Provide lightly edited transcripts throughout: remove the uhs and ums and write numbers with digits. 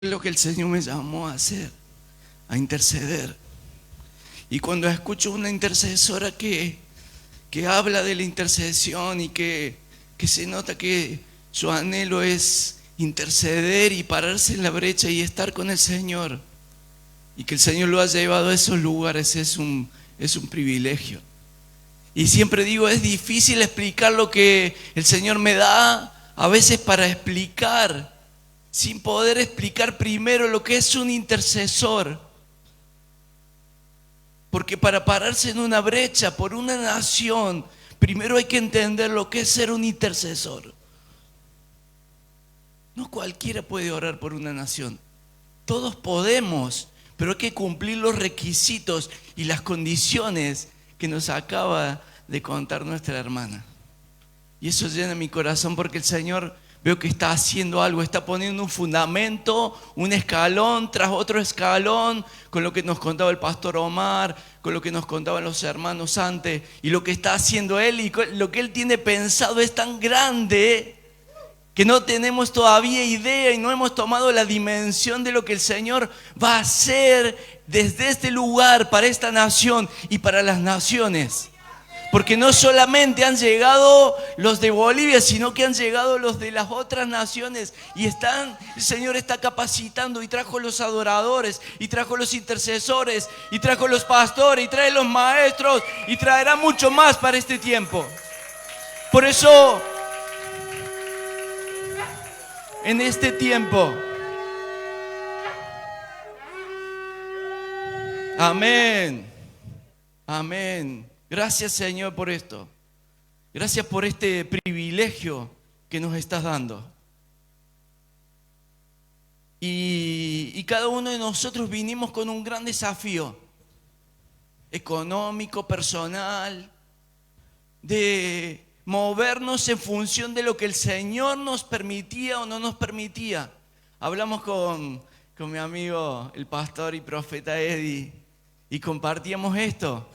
Lo que el Señor me llamó a hacer, a interceder. Y cuando escucho una intercesora que habla de la intercesión y que se nota que su anhelo es interceder y pararse en la brecha y estar con el Señor, y que el Señor lo ha llevado a esos lugares, es un privilegio. Y siempre digo, es difícil explicar lo que el Señor me da a veces para explicar, sin poder explicar primero lo que es un intercesor. Porque para pararse en una brecha por una nación, primero hay que entender lo que es ser un intercesor. No cualquiera puede orar por una nación. Todos podemos, pero hay que cumplir los requisitos y las condiciones que nos acaba de contar nuestra hermana. Y eso llena mi corazón porque el Señor, veo que está haciendo algo, está poniendo un fundamento, un escalón tras otro escalón, con lo que nos contaba el pastor Omar, con lo que nos contaban los hermanos antes, y lo que está haciendo Él y lo que Él tiene pensado es tan grande que no tenemos todavía idea y no hemos tomado la dimensión de lo que el Señor va a hacer desde este lugar para esta nación y para las naciones. Porque no solamente han llegado los de Bolivia, sino que han llegado los de las otras naciones. Y el Señor está capacitando y trajo los adoradores, y trajo los intercesores, y trajo los pastores, y trae los maestros, y traerá mucho más para este tiempo. Por eso, en este tiempo, amén, amén. Gracias, Señor, por esto. Gracias por este privilegio que nos estás dando. Y cada uno de nosotros vinimos con un gran desafío económico, personal, de movernos en función de lo que el Señor nos permitía o no nos permitía. Hablamos con mi amigo, el pastor y profeta Eddie, y compartíamos esto.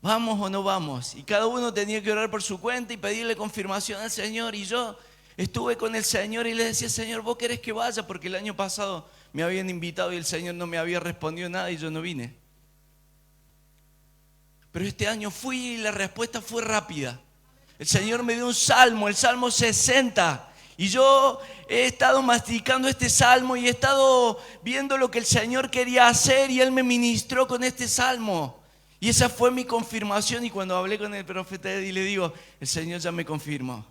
¿Vamos o no vamos? Y cada uno tenía que orar por su cuenta y pedirle confirmación al Señor. Y yo estuve con el Señor y le decía, Señor, ¿vos querés que vaya? Porque el año pasado me habían invitado y el Señor no me había respondido nada y yo no vine. Pero este año fui y la respuesta fue rápida. El Señor me dio un salmo, el Salmo 60. Y yo he estado masticando este salmo y he estado viendo lo que el Señor quería hacer y Él me ministró con este salmo. Y esa fue mi confirmación. Y cuando hablé con el profeta Eddie le digo, el Señor ya me confirmó.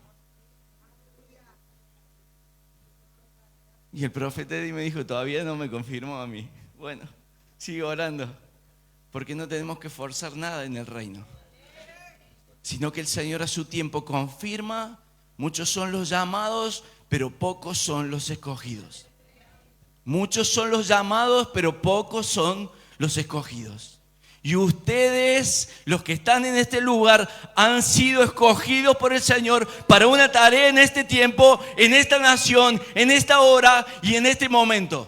Y el profeta Eddie me dijo, todavía no me confirmó a mí. Bueno, sigo orando, porque no tenemos que forzar nada en el reino, sino que el Señor a su tiempo confirma. Muchos son los llamados, pero pocos son los escogidos. Muchos son los llamados, pero pocos son los escogidos. Y ustedes, los que están en este lugar, han sido escogidos por el Señor para una tarea en este tiempo, en esta nación, en esta hora y en este momento.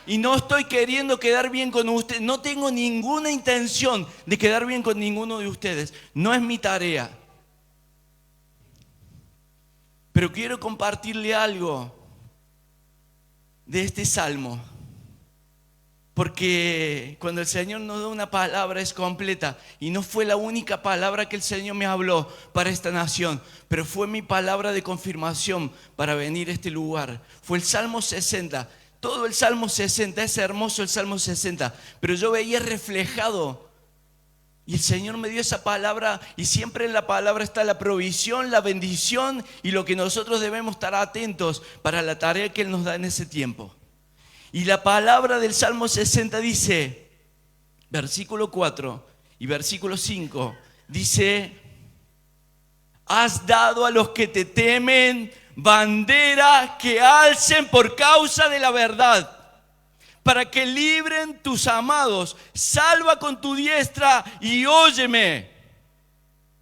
Y no estoy queriendo quedar bien con ustedes, no tengo ninguna intención de quedar bien con ninguno de ustedes. No es mi tarea. Pero quiero compartirle algo de este salmo. Porque cuando el Señor nos da una palabra es completa. Y no fue la única palabra que el Señor me habló para esta nación, pero fue mi palabra de confirmación para venir a este lugar. Fue el Salmo 60. Todo el Salmo 60, es hermoso el Salmo 60. Pero yo veía reflejado. Y el Señor me dio esa palabra. Y siempre en la palabra está la provisión, la bendición y lo que nosotros debemos estar atentos para la tarea que Él nos da en ese tiempo. Y la palabra del Salmo 60 dice, versículo 4 y versículo 5, dice, has dado a los que te temen bandera que alcen por causa de la verdad, para que libren tus amados. Salva con tu diestra y óyeme.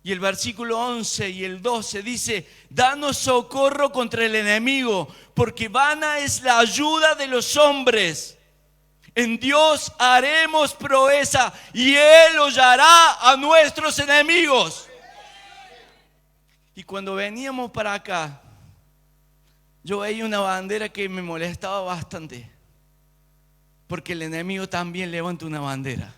Y el versículo 11 y el 12 dice, danos socorro contra el enemigo, porque vana es la ayuda de los hombres. En Dios haremos proeza y Él hollará a nuestros enemigos. Y cuando veníamos para acá, yo veía una bandera que me molestaba bastante, porque el enemigo también levanta una bandera.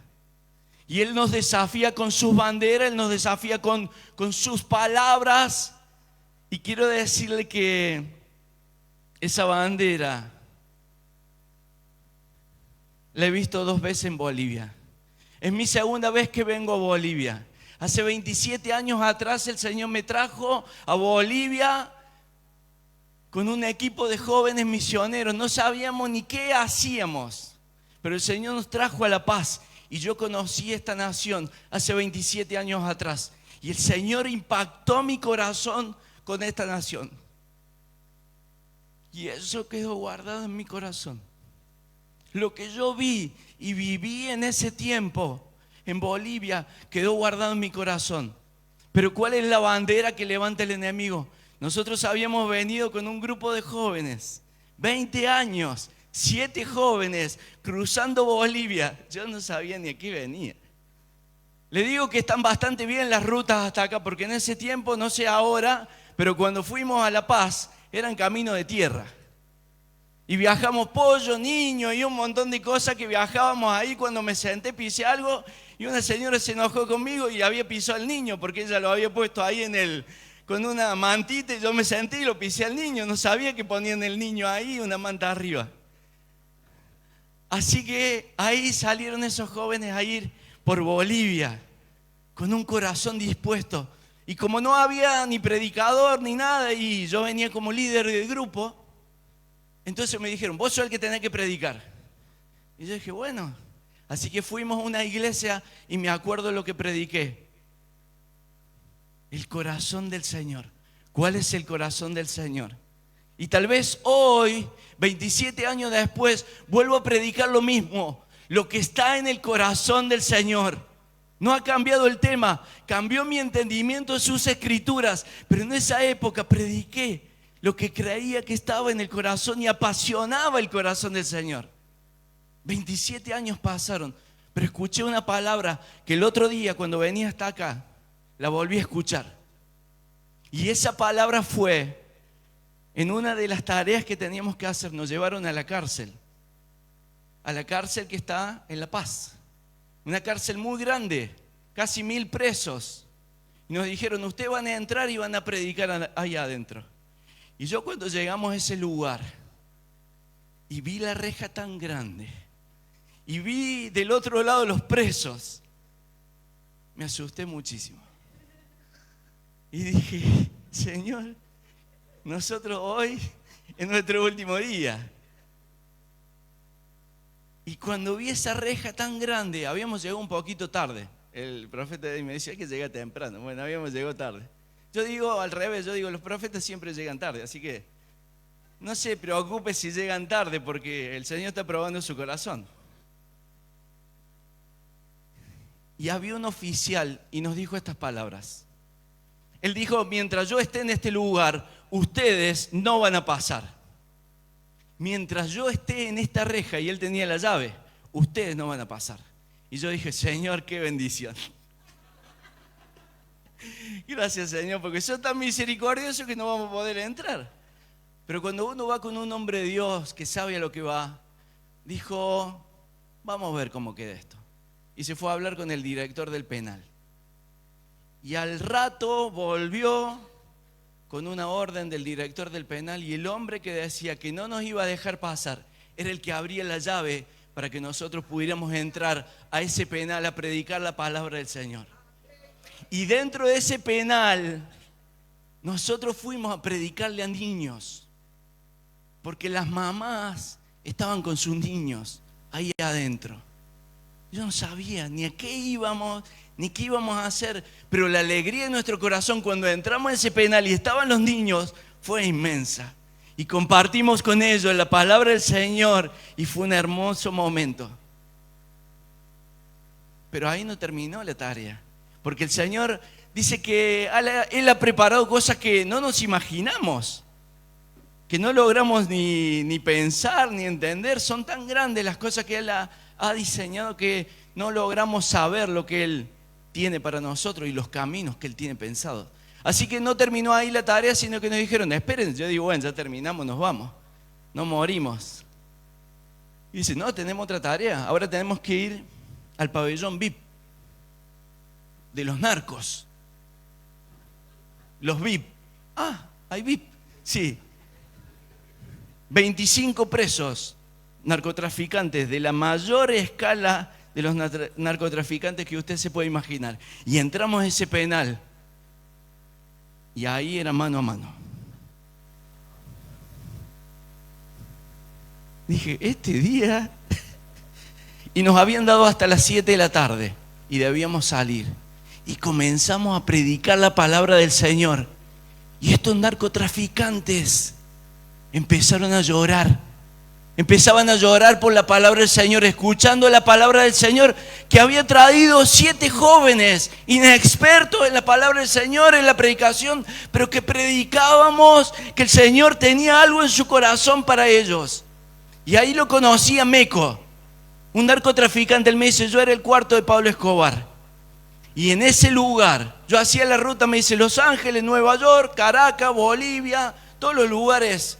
Y Él nos desafía con sus banderas, Él nos desafía con sus palabras. Y quiero decirle que esa bandera la he visto 2 veces en Bolivia. Es mi segunda vez que vengo a Bolivia. Hace 27 años atrás el Señor me trajo a Bolivia con un equipo de jóvenes misioneros. No sabíamos ni qué hacíamos, pero el Señor nos trajo a La Paz. Y yo conocí esta nación hace 27 años atrás. Y el Señor impactó mi corazón con esta nación. Y eso quedó guardado en mi corazón. Lo que yo vi y viví en ese tiempo en Bolivia quedó guardado en mi corazón. Pero ¿cuál es la bandera que levanta el enemigo? Nosotros habíamos venido con un grupo de jóvenes, 20 años, 7 jóvenes cruzando Bolivia. Yo no sabía ni a qué venía. Le digo que están bastante bien las rutas hasta acá, porque en ese tiempo, no sé ahora, pero cuando fuimos a La Paz, eran camino de tierra. Y viajamos pollo, niño y un montón de cosas que viajábamos ahí. Cuando me senté pisé algo y una señora se enojó conmigo y había pisado al niño porque ella lo había puesto ahí con una mantita, y yo me senté y lo pisé al niño. No sabía que ponían el niño ahí, una manta arriba. Así que ahí salieron esos jóvenes a ir por Bolivia con un corazón dispuesto. Y como no había ni predicador ni nada y yo venía como líder del grupo, entonces me dijeron, vos sos el que tenés que predicar. Y yo dije, bueno. Así que fuimos a una iglesia y me acuerdo lo que prediqué. El corazón del Señor. ¿Cuál es el corazón del Señor? Y tal vez hoy, 27 años después, vuelvo a predicar lo mismo. Lo que está en el corazón del Señor. No ha cambiado el tema. Cambió mi entendimiento de sus escrituras. Pero en esa época prediqué lo que creía que estaba en el corazón y apasionaba el corazón del Señor. 27 años pasaron, pero escuché una palabra que el otro día cuando venía hasta acá, la volví a escuchar. Y esa palabra fue, en una de las tareas que teníamos que hacer, nos llevaron a la cárcel que está en La Paz. Una cárcel muy grande, casi 1000 presos. Y nos dijeron, ustedes van a entrar y van a predicar allá adentro. Y yo cuando llegamos a ese lugar y vi la reja tan grande y vi del otro lado los presos, me asusté muchísimo. Y dije, Señor, nosotros hoy es nuestro último día. Y cuando vi esa reja tan grande, habíamos llegado un poquito tarde. El profeta me decía que llega temprano. Bueno, habíamos llegado tarde. Yo digo al revés, los profetas siempre llegan tarde, así que no se preocupe si llegan tarde porque el Señor está probando su corazón. Y había un oficial y nos dijo estas palabras. Él dijo, mientras yo esté en este lugar, ustedes no van a pasar. Mientras yo esté en esta reja, y él tenía la llave, ustedes no van a pasar. Y yo dije, Señor, qué bendición. Gracias, Señor, porque sos tan misericordioso que no vamos a poder entrar. Pero cuando uno va con un hombre de Dios que sabe a lo que va, dijo, vamos a ver cómo queda esto. Y se fue a hablar con el director del penal. Y al rato volvió con una orden del director del penal, y el hombre que decía que no nos iba a dejar pasar era el que abría la llave para que nosotros pudiéramos entrar a ese penal a predicar la palabra del Señor. Y dentro de ese penal, nosotros fuimos a predicarle a niños, porque las mamás estaban con sus niños ahí adentro. Yo no sabía ni a qué íbamos, ni qué íbamos a hacer, pero la alegría de nuestro corazón cuando entramos a ese penal y estaban los niños fue inmensa. Y compartimos con ellos la palabra del Señor y fue un hermoso momento. Pero ahí no terminó la tarea. Porque el Señor dice que Él ha preparado cosas que no nos imaginamos, que no logramos ni pensar ni entender. Son tan grandes las cosas que Él ha diseñado que no logramos saber lo que Él tiene para nosotros y los caminos que Él tiene pensados. Así que no terminó ahí la tarea, sino que nos dijeron, esperen. Yo digo, bueno, ya terminamos, nos vamos. No morimos. Y dice, no, tenemos otra tarea. Ahora tenemos que ir al pabellón VIP de los narcos. Los VIP. Ah, hay VIP. Sí. 25 presos narcotraficantes de la mayor escala de los narcotraficantes que usted se puede imaginar. Y entramos a ese penal. Y ahí era mano a mano. Dije, este día... Y nos habían dado hasta las 7 de la tarde. Y debíamos salir. Y comenzamos a predicar la palabra del Señor. Y estos narcotraficantes empezaron a llorar. Empezaban a llorar por la palabra del Señor, escuchando la palabra del Señor que había traído 7 jóvenes inexpertos en la palabra del Señor, en la predicación, pero que predicábamos que el Señor tenía algo en su corazón para ellos. Y ahí lo conocí a Meco, un narcotraficante. Él me dice, yo era el cuarto de Pablo Escobar. Y en ese lugar, yo hacía la ruta, me dice, Los Ángeles, Nueva York, Caracas, Bolivia, todos los lugares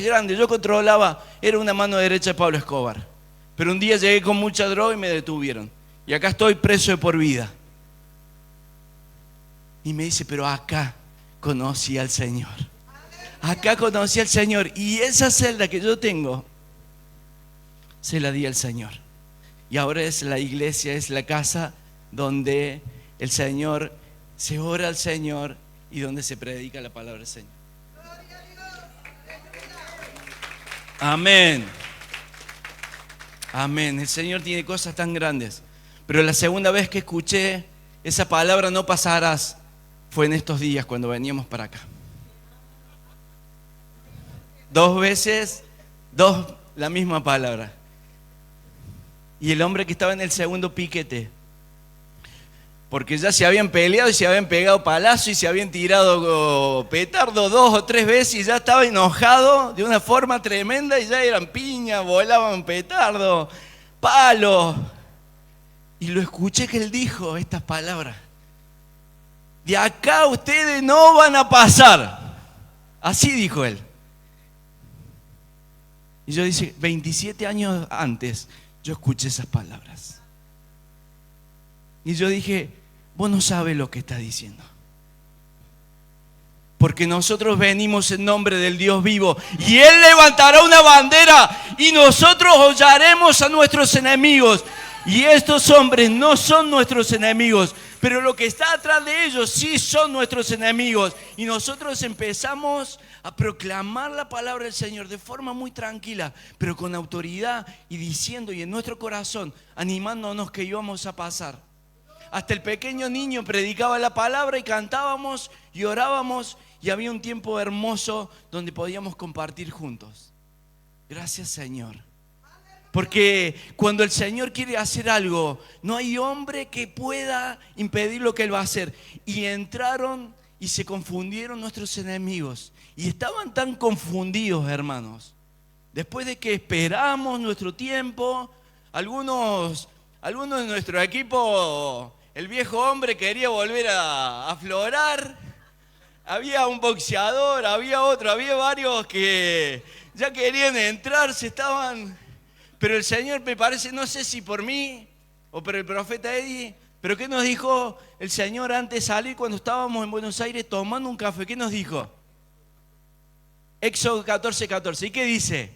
grandes. Yo controlaba, era una mano derecha de Pablo Escobar. Pero un día llegué con mucha droga y me detuvieron. Y acá estoy preso de por vida. Y me dice, pero acá conocí al Señor. Acá conocí al Señor. Y esa celda que yo tengo, se la di al Señor. Y ahora es la iglesia, es la casa donde el Señor, se ora al Señor y donde se predica la palabra del Señor. Amén. Amén. El Señor tiene cosas tan grandes. Pero la segunda vez que escuché esa palabra, no pasarás, fue en estos días cuando veníamos para acá. 2 veces, la misma palabra. Y el hombre que estaba en el segundo piquete, porque ya se habían peleado y se habían pegado palazos y se habían tirado petardo 2 o 3 veces y ya estaba enojado de una forma tremenda y ya eran piñas, volaban petardo, palos. Y lo escuché que él dijo estas palabras: de acá ustedes no van a pasar. Así dijo él. Y yo dije, 27 años antes yo escuché esas palabras. Y yo dije, vos no sabes lo que estás diciendo. Porque nosotros venimos en nombre del Dios vivo. Y Él levantará una bandera y nosotros hollaremos a nuestros enemigos. Y estos hombres no son nuestros enemigos, pero lo que está atrás de ellos sí son nuestros enemigos. Y nosotros empezamos a proclamar la palabra del Señor de forma muy tranquila, pero con autoridad y diciendo, y en nuestro corazón, animándonos que íbamos a pasar. Hasta el pequeño niño predicaba la palabra y cantábamos y orábamos y había un tiempo hermoso donde podíamos compartir juntos. Gracias, Señor. Porque cuando el Señor quiere hacer algo, no hay hombre que pueda impedir lo que Él va a hacer. Y entraron y se confundieron nuestros enemigos. Y estaban tan confundidos, hermanos. Después de que esperamos nuestro tiempo, algunos de nuestro equipo, el viejo hombre quería volver a aflorar. Había un boxeador, había otro, había varios que ya querían entrar, Pero el Señor, me parece, no sé si por mí o por el profeta Eddie, pero ¿qué nos dijo el Señor antes de salir cuando estábamos en Buenos Aires tomando un café? ¿Qué nos dijo? Éxodo 14:14. ¿Y qué dice?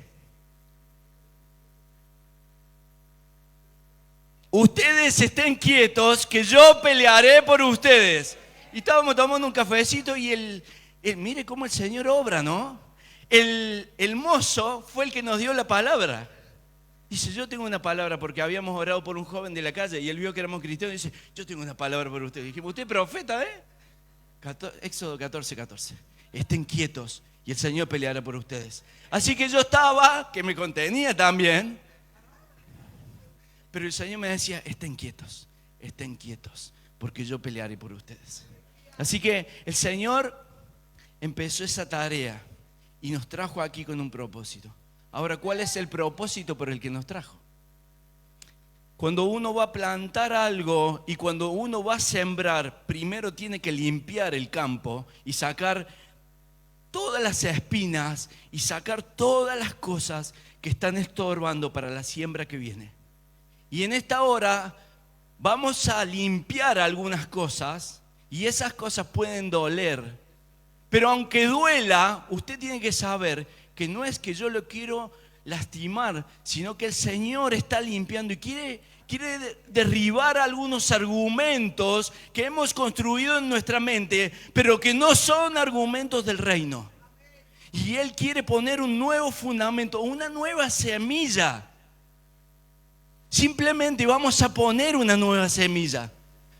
Ustedes estén quietos, que yo pelearé por ustedes. Y estábamos tomando un cafecito y mire cómo el Señor obra, ¿no? El mozo fue el que nos dio la palabra. Dice, yo tengo una palabra, porque habíamos orado por un joven de la calle y él vio que éramos cristianos y dice, yo tengo una palabra para usted. Dijimos, usted es profeta, ¿eh? Éxodo 14:14. Estén quietos y el Señor peleará por ustedes. Así que yo estaba, que me contenía también, pero el Señor me decía, estén quietos, porque yo pelearé por ustedes. Así que el Señor empezó esa tarea y nos trajo aquí con un propósito. Ahora, ¿cuál es el propósito por el que nos trajo? cuando uno va a plantar algo y cuando uno va a sembrar, primero tiene que limpiar el campo y sacar todas las espinas y sacar todas las cosas que están estorbando para la siembra que viene. Y en esta hora vamos a limpiar algunas cosas y esas cosas pueden doler. Pero aunque duela, usted tiene que saber que no es que yo lo quiero lastimar, sino que el Señor está limpiando y quiere derribar algunos argumentos que hemos construido en nuestra mente, pero que no son argumentos del reino. Y Él quiere poner un nuevo fundamento, una nueva semilla. Simplemente vamos a poner una nueva semilla,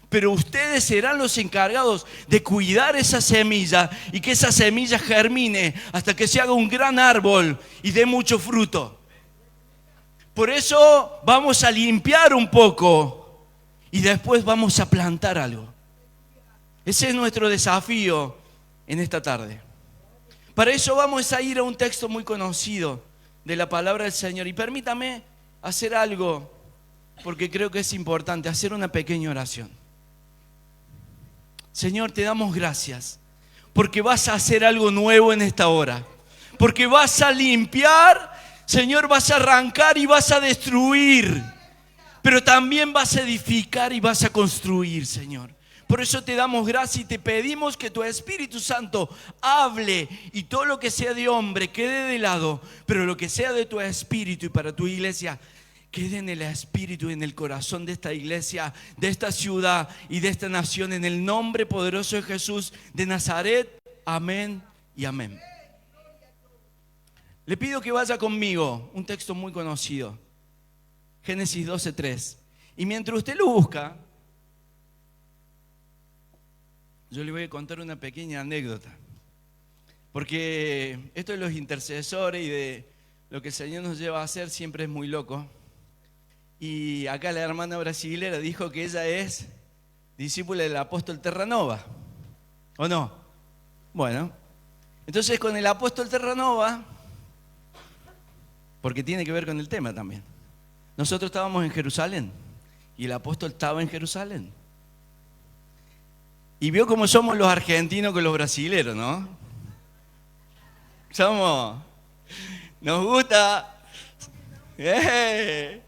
pero ustedes serán los encargados de cuidar esa semilla y que esa semilla germine hasta que se haga un gran árbol y dé mucho fruto. Por eso vamos a limpiar un poco y después vamos a plantar algo. Ese es nuestro desafío en esta tarde. Para eso vamos a ir a un texto muy conocido de la palabra del Señor. Y permítame hacer algo, porque creo que es importante, hacer una pequeña oración. Señor, te damos gracias, porque vas a hacer algo nuevo en esta hora. Porque vas a limpiar, Señor, vas a arrancar y vas a destruir. Pero también vas a edificar y vas a construir, Señor. Por eso te damos gracias y te pedimos que tu Espíritu Santo hable y todo lo que sea de hombre quede de lado, pero lo que sea de tu Espíritu y para tu iglesia quede en el Espíritu y en el corazón de esta iglesia, de esta ciudad y de esta nación, en el nombre poderoso de Jesús de Nazaret. Amén y amén. Le pido que vaya conmigo, un texto muy conocido, Génesis 12:3. Y mientras usted lo busca, yo le voy a contar una pequeña anécdota, porque esto de los intercesores y de lo que el Señor nos lleva a hacer siempre es muy loco. Y acá la hermana brasilera dijo que ella es discípula del apóstol Terranova, ¿o no? Bueno, entonces con el apóstol Terranova, porque tiene que ver con el tema también, nosotros estábamos en Jerusalén y el apóstol estaba en Jerusalén. Y vio cómo somos los argentinos con los brasileros, ¿no? Nos gusta,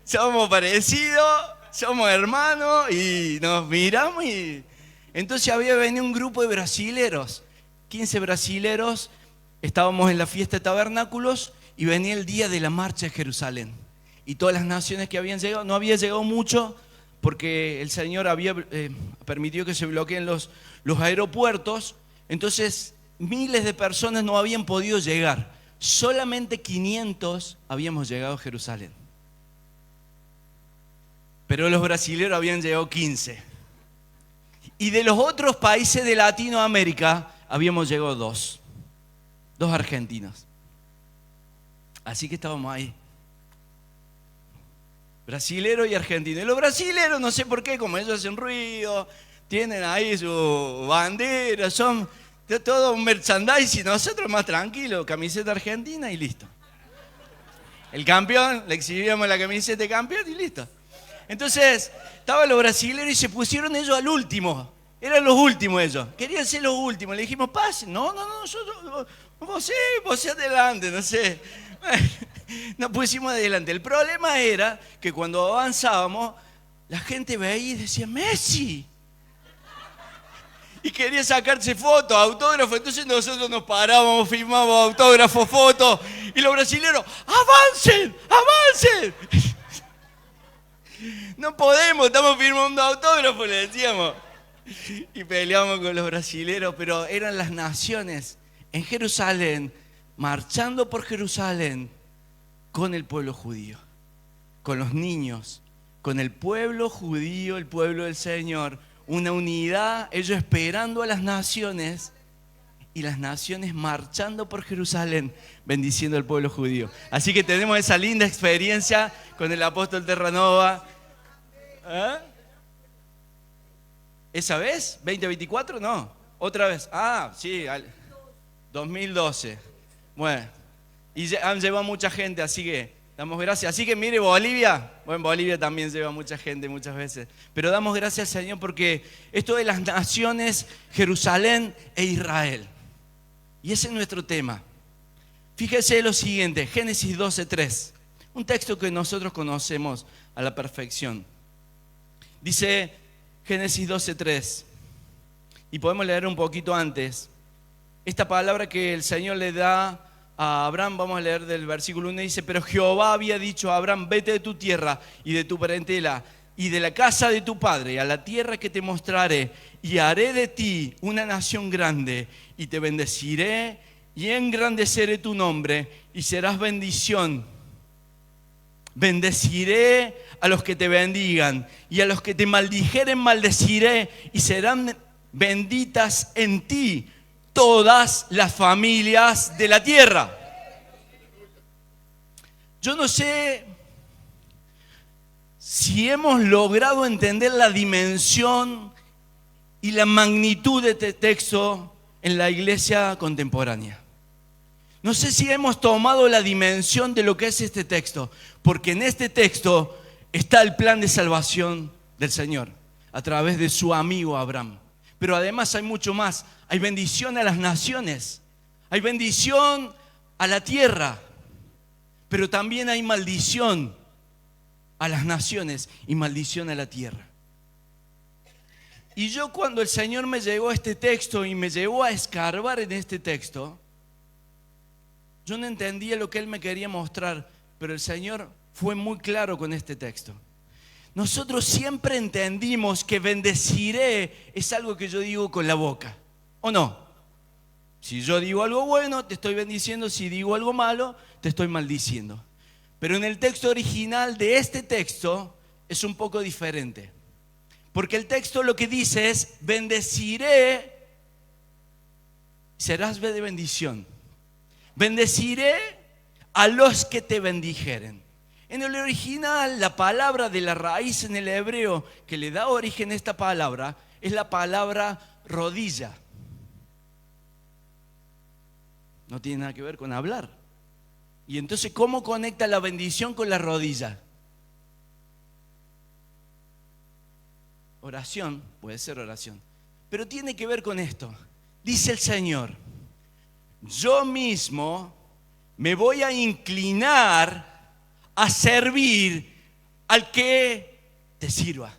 somos parecidos, somos hermanos y nos miramos. Y entonces había venido un grupo de brasileros, 15 brasileros, estábamos en la fiesta de tabernáculos y venía el día de la marcha de Jerusalén. Y todas las naciones que habían llegado, no había llegado mucho, porque el Señor había permitido que se bloqueen los aeropuertos. Entonces miles de personas no habían podido llegar. Solamente 500 habíamos llegado a Jerusalén. Pero los brasileños habían llegado 15. Y de los otros países de Latinoamérica habíamos llegado 2 argentinos. Así que estábamos ahí, brasilero y argentino. Y los brasileros, no sé por qué, como ellos hacen ruido, tienen ahí su bandera, son todo un merchandising. Nosotros más tranquilos, camiseta argentina y listo. El campeón, le exhibíamos la camiseta de campeón y listo. Entonces, estaban los brasileros y se pusieron ellos al último. Eran los últimos ellos, querían ser los últimos. Le dijimos, pasen. No, nosotros, vos adelante, no sé. Nos pusimos adelante. El problema era que cuando avanzábamos, la gente veía y decía, Messi. Y quería sacarse fotos, autógrafos. Entonces nosotros nos parábamos, filmábamos autógrafos, fotos. Y los brasileños, ¡avancen! ¡Avancen! No podemos, estamos firmando autógrafos, le decíamos. Y peleamos con los brasileños, pero eran las naciones en Jerusalén, marchando por Jerusalén con el pueblo judío, con los niños, con el pueblo judío, el pueblo del Señor, una unidad, ellos esperando a las naciones y las naciones marchando por Jerusalén, bendiciendo al pueblo judío. Así que tenemos esa linda experiencia con el apóstol Terranova. ¿Eh? ¿Esa vez? ¿2024? No, otra vez. Ah, sí, 2012. Bueno, y han llevado mucha gente, así que Damos gracias. Así que mire, Bolivia, bueno, Bolivia también lleva mucha gente muchas veces, pero damos gracias al Señor porque esto de las naciones, Jerusalén e Israel. Y ese es nuestro tema. Fíjese lo siguiente, Génesis 12:3, un texto que nosotros conocemos a la perfección. Dice Génesis 12:3, y podemos leer un poquito antes. Esta palabra que el Señor le da a Abraham, vamos a leer del versículo 1, dice: pero Jehová había dicho a Abraham, vete de tu tierra y de tu parentela y de la casa de tu padre a la tierra que te mostraré, y haré de ti una nación grande, y te bendeciré y engrandeceré tu nombre, y serás bendición. Bendeciré a los que te bendigan, y a los que te maldijeren maldeciré, y serán benditas en ti todas las familias de la tierra. Yo no sé si hemos logrado entender la dimensión y la magnitud de este texto en la iglesia contemporánea. No sé si hemos tomado la dimensión de lo que es este texto, porque en este texto está el plan de salvación del Señor a través de su amigo Abraham. Pero además hay mucho más. Hay bendición a las naciones, hay bendición a la tierra, pero también hay maldición a las naciones y maldición a la tierra. Y yo, cuando el Señor me llevó a este texto y me llevó a escarbar en este texto, yo no entendía lo que Él me quería mostrar, pero el Señor fue muy claro con este texto. Nosotros siempre entendimos que bendeciré es algo que yo digo con la boca, ¿o no? Si yo digo algo bueno, te estoy bendiciendo. Si digo algo malo, te estoy maldiciendo. Pero en el texto original de este texto es un poco diferente. Porque el texto lo que dice es: bendeciré, serás de bendición. Bendeciré a los que te bendijeren. En el original, la palabra de la raíz en el hebreo que le da origen a esta palabra es la palabra rodilla. No tiene nada que ver con hablar. Y entonces, ¿cómo conecta la bendición con la rodilla? Oración, puede ser oración, pero tiene que ver con esto. Dice el Señor: yo mismo me voy a inclinar a servir al que te sirva.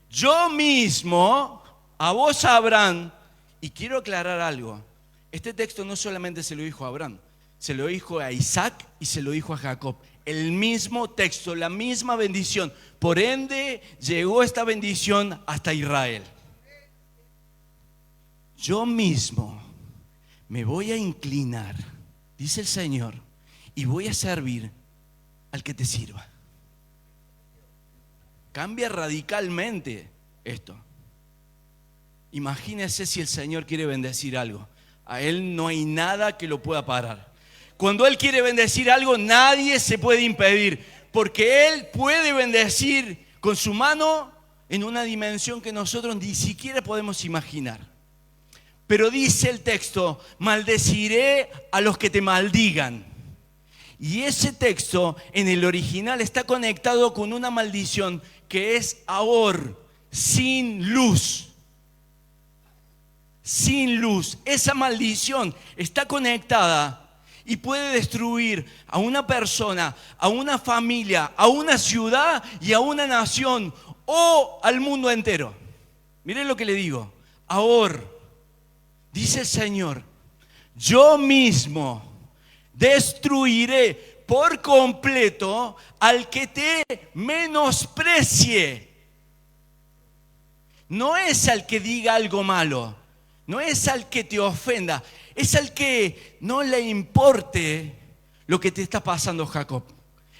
Yo mismo, a vos, Abraham. Y quiero aclarar algo. Este texto no solamente se lo dijo a Abraham, se lo dijo a Isaac y se lo dijo a Jacob. El mismo texto, la misma bendición. Por ende, llegó esta bendición hasta Israel. Yo mismo me voy a inclinar, dice el Señor, y voy a servir al que te sirva. Cambia radicalmente esto. Imagínese si el Señor quiere bendecir algo. A Él no hay nada que lo pueda parar. Cuando Él quiere bendecir algo, nadie se puede impedir, porque Él puede bendecir con su mano en una dimensión que nosotros ni siquiera podemos imaginar. Pero dice el texto: maldeciré a los que te maldigan. Y ese texto en el original está conectado con una maldición que es ahor, sin luz. Sin luz. Esa maldición está conectada y puede destruir a una persona, a una familia, a una ciudad y a una nación o al mundo entero. Miren lo que le digo. Ahor. Dice el Señor: yo mismo destruiré por completo al que te menosprecie. No es al que diga algo malo, no es al que te ofenda, es al que no le importe lo que te está pasando, Jacob.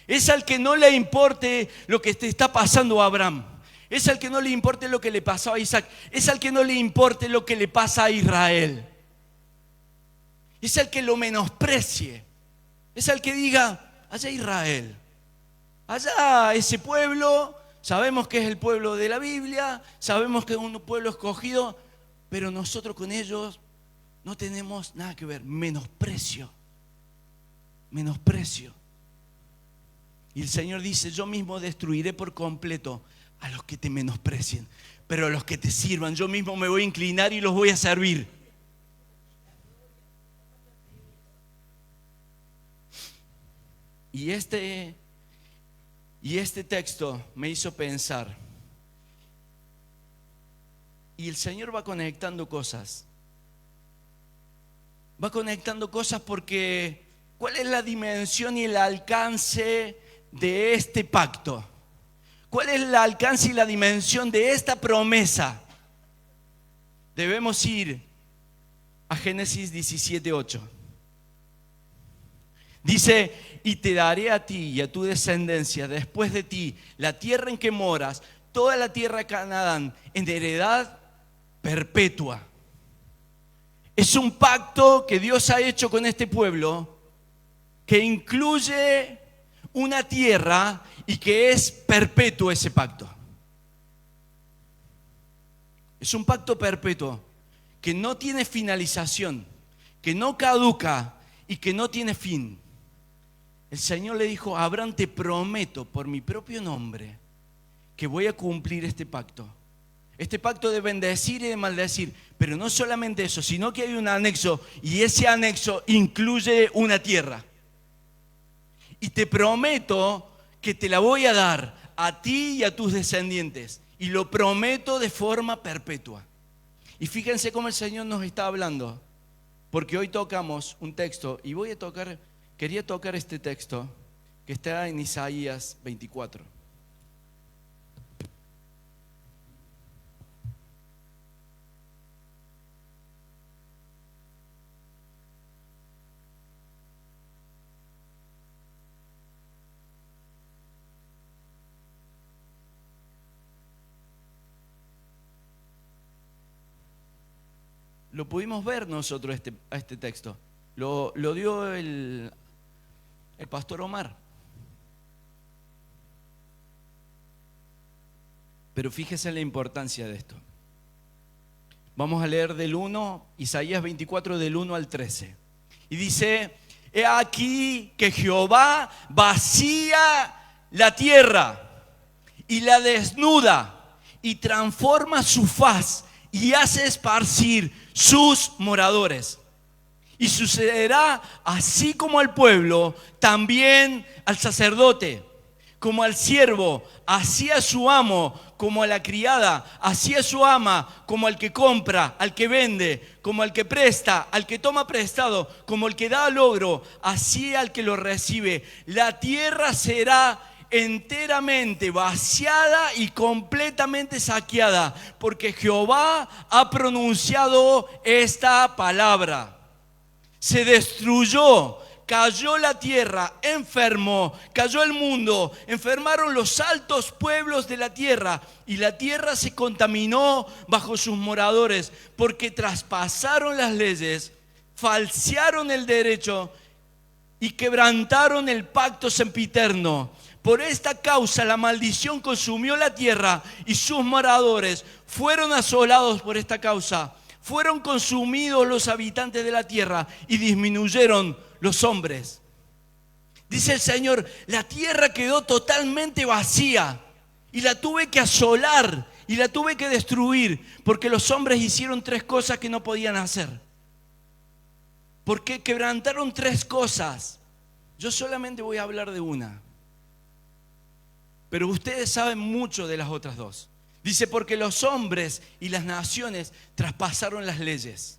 Es al que no le importe lo que te está pasando a Abraham. Es al que no le importe lo que le pasó a Isaac. Es al que no le importe lo que le pasa a Israel. Es al que lo menosprecie. Es al que diga: allá Israel, allá ese pueblo, sabemos que es el pueblo de la Biblia, sabemos que es un pueblo escogido, pero nosotros con ellos no tenemos nada que ver. Menosprecio. Menosprecio. Y el Señor dice, yo mismo destruiré por completo a los que te menosprecien, pero a los que te sirvan, yo mismo me voy a inclinar y los voy a servir. Y este texto me hizo pensar. Y el Señor va conectando cosas. Va conectando cosas porque ¿cuál es la dimensión y el alcance de este pacto? ¿Cuál es el alcance y la dimensión de esta promesa? Debemos ir a Génesis 17:8. Dice, y te daré a ti y a tu descendencia después de ti la tierra en que moras, toda la tierra de Canaán, en heredad perpetua. Es un pacto que Dios ha hecho con este pueblo que incluye una tierra y que es perpetuo ese pacto. Es un pacto perpetuo que no tiene finalización, que no caduca y que no tiene fin. El Señor le dijo a Abraham, te prometo por mi propio nombre que voy a cumplir este pacto. Este pacto de bendecir y de maldecir. Pero no solamente eso, sino que hay un anexo y ese anexo incluye una tierra. Y te prometo que te la voy a dar a ti y a tus descendientes. Y lo prometo de forma perpetua. Y fíjense cómo el Señor nos está hablando. Porque hoy tocamos un texto y quería tocar este texto que está en Isaías 24. Lo pudimos ver nosotros a este texto. Lo dio el pastor Omar. Pero fíjese la importancia de esto. Vamos a leer Isaías 24 del 1 al 13. Y dice, he aquí que Jehová vacía la tierra y la desnuda y transforma su faz y hace esparcir sus moradores. Y sucederá así como al pueblo, también al sacerdote, como al siervo, así a su amo, como a la criada, así a su ama, como al que compra, al que vende, como al que presta, al que toma prestado, como el que da logro, así al que lo recibe. La tierra será enteramente vaciada y completamente saqueada, porque Jehová ha pronunciado esta palabra. Se destruyó, cayó la tierra, enfermó, cayó el mundo, enfermaron los altos pueblos de la tierra y la tierra se contaminó bajo sus moradores, porque traspasaron las leyes, falsearon el derecho y quebrantaron el pacto sempiterno. Por esta causa la maldición consumió la tierra y sus moradores fueron asolados por esta causa. Fueron consumidos los habitantes de la tierra y disminuyeron los hombres. Dice el Señor, la tierra quedó totalmente vacía y la tuve que asolar y la tuve que destruir porque los hombres hicieron 3 cosas que no podían hacer. Porque quebrantaron 3 cosas. Yo solamente voy a hablar de una. Pero ustedes saben mucho de las otras 2. Dice, porque los hombres y las naciones traspasaron las leyes.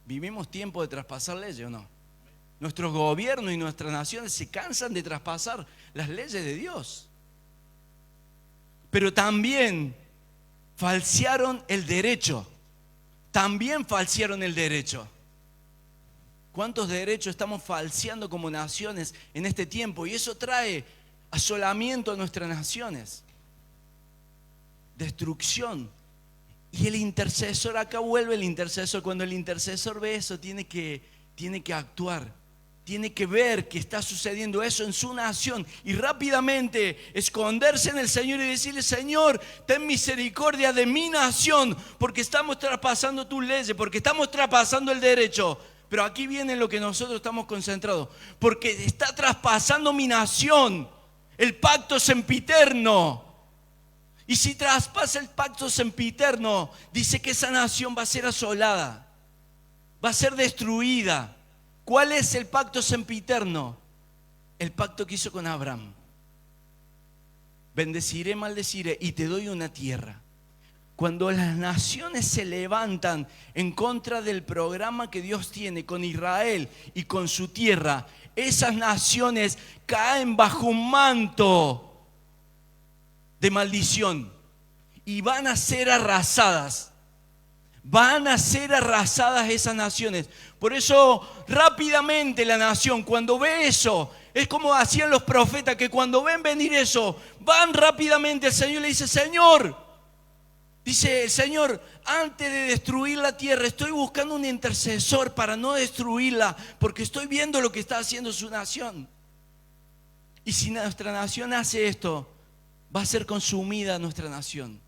¿Vivimos tiempo de traspasar leyes o no? Nuestros gobiernos y nuestras naciones se cansan de traspasar las leyes de Dios. Pero también falsearon el derecho. También falsearon el derecho. ¿Cuántos derechos estamos falseando como naciones en este tiempo? Y eso trae asolamiento a nuestras naciones. Destrucción. Y el intercesor, acá vuelve el intercesor. Cuando el intercesor ve eso, tiene que actuar. Tiene que ver que está sucediendo eso en su nación y rápidamente esconderse en el Señor y decirle, Señor, ten misericordia de mi nación, porque estamos traspasando tus leyes, porque estamos traspasando el derecho. Pero aquí viene lo que nosotros estamos concentrados. Porque está traspasando mi nación el pacto sempiterno. Y si traspasa el pacto sempiterno, dice que esa nación va a ser asolada, va a ser destruida. ¿Cuál es el pacto sempiterno? El pacto que hizo con Abraham. Bendeciré, maldeciré y te doy una tierra. Cuando las naciones se levantan en contra del programa que Dios tiene con Israel y con su tierra, esas naciones caen bajo un manto de maldición y van a ser arrasadas. Van a ser arrasadas esas naciones. Por eso rápidamente la nación, cuando ve eso, es como hacían los profetas, que cuando ven venir eso, van rápidamente al Señor y le dicen: Señor, dice el Señor, antes de destruir la tierra, estoy buscando un intercesor para no destruirla, porque estoy viendo lo que está haciendo su nación. Y si nuestra nación hace esto, va a ser consumida nuestra nación.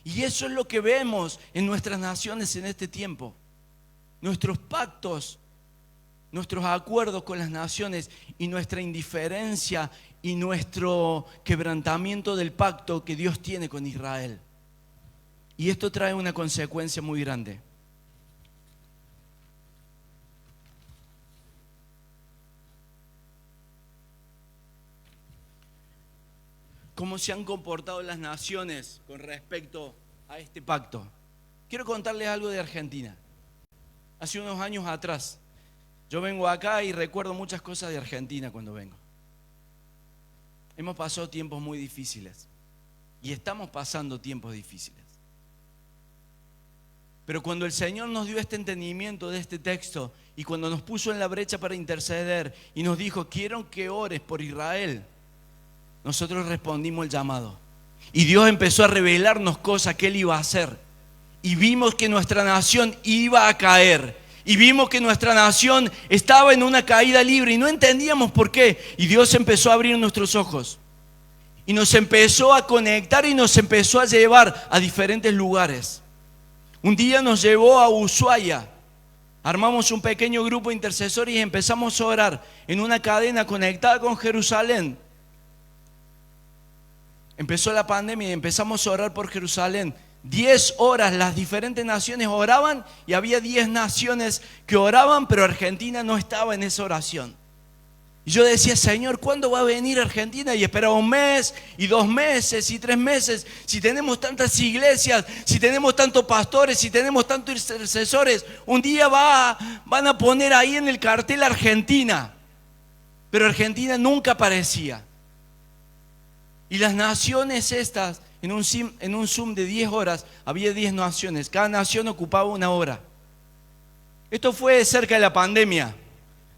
Y eso es lo que vemos en nuestras naciones en este tiempo. Nuestros pactos, nuestros acuerdos con las naciones y nuestra indiferencia y nuestro quebrantamiento del pacto que Dios tiene con Israel. Y esto trae una consecuencia muy grande. ¿Cómo se han comportado las naciones con respecto a este pacto? Quiero contarles algo de Argentina. Hace unos años atrás, yo vengo acá y recuerdo muchas cosas de Argentina cuando vengo. Hemos pasado tiempos muy difíciles y estamos pasando tiempos difíciles. Pero cuando el Señor nos dio este entendimiento de este texto y cuando nos puso en la brecha para interceder y nos dijo: quiero que ores por Israel, nosotros respondimos el llamado. Y Dios empezó a revelarnos cosas que Él iba a hacer. Y vimos que nuestra nación iba a caer. Y vimos que nuestra nación estaba en una caída libre y no entendíamos por qué. Y Dios empezó a abrir nuestros ojos. Y nos empezó a conectar y nos empezó a llevar a diferentes lugares. Un día nos llevó a Ushuaia. Armamos un pequeño grupo de intercesores y empezamos a orar en una cadena conectada con Jerusalén. Empezó la pandemia y empezamos a orar por Jerusalén. 10 horas las diferentes naciones oraban y había 10 naciones que oraban, pero Argentina no estaba en esa oración. Y yo decía: Señor, ¿cuándo va a venir Argentina? Y esperaba un mes, y 2 meses, y 3 meses. Si tenemos tantas iglesias, si tenemos tantos pastores, si tenemos tantos intercesores, un día van a poner ahí en el cartel Argentina. Pero Argentina nunca aparecía. Y las naciones estas, en un Zoom de 10 horas, había 10 naciones. Cada nación ocupaba una hora. Esto fue cerca de la pandemia,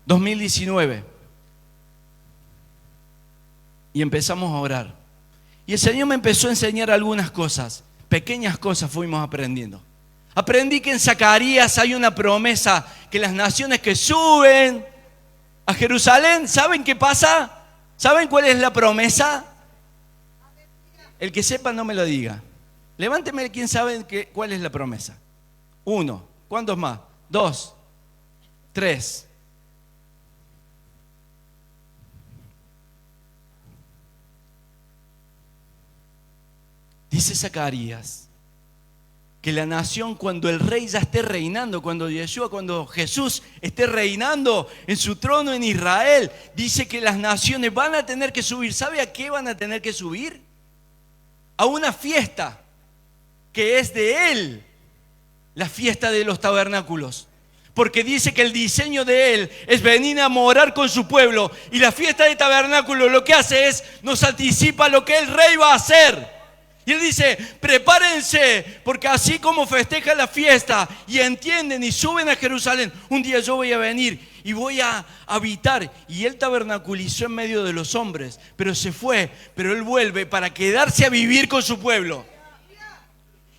2019. Y empezamos a orar. Y el Señor me empezó a enseñar algunas cosas. Pequeñas cosas fuimos aprendiendo. Aprendí que en Zacarías hay una promesa, que las naciones que suben a Jerusalén, ¿saben qué pasa? ¿Saben cuál es la promesa? El que sepa no me lo diga. Levánteme quién sabe cuál es la promesa. 1, ¿cuántos más? 2, 3. Dice Zacarías que la nación, cuando el rey ya esté reinando, cuando Jesús esté reinando en su trono en Israel, dice que las naciones van a tener que subir. ¿Sabe a qué van a tener que subir? A una fiesta que es de Él, la fiesta de los tabernáculos. Porque dice que el diseño de Él es venir a morar con su pueblo. Y la fiesta de tabernáculos lo que hace es, nos anticipa lo que el rey va a hacer. Y Él dice: prepárense, porque así como festejan la fiesta y entienden y suben a Jerusalén, un día yo voy a venir y voy a habitar. Y Él tabernaculizó en medio de los hombres, pero se fue, pero Él vuelve para quedarse a vivir con su pueblo.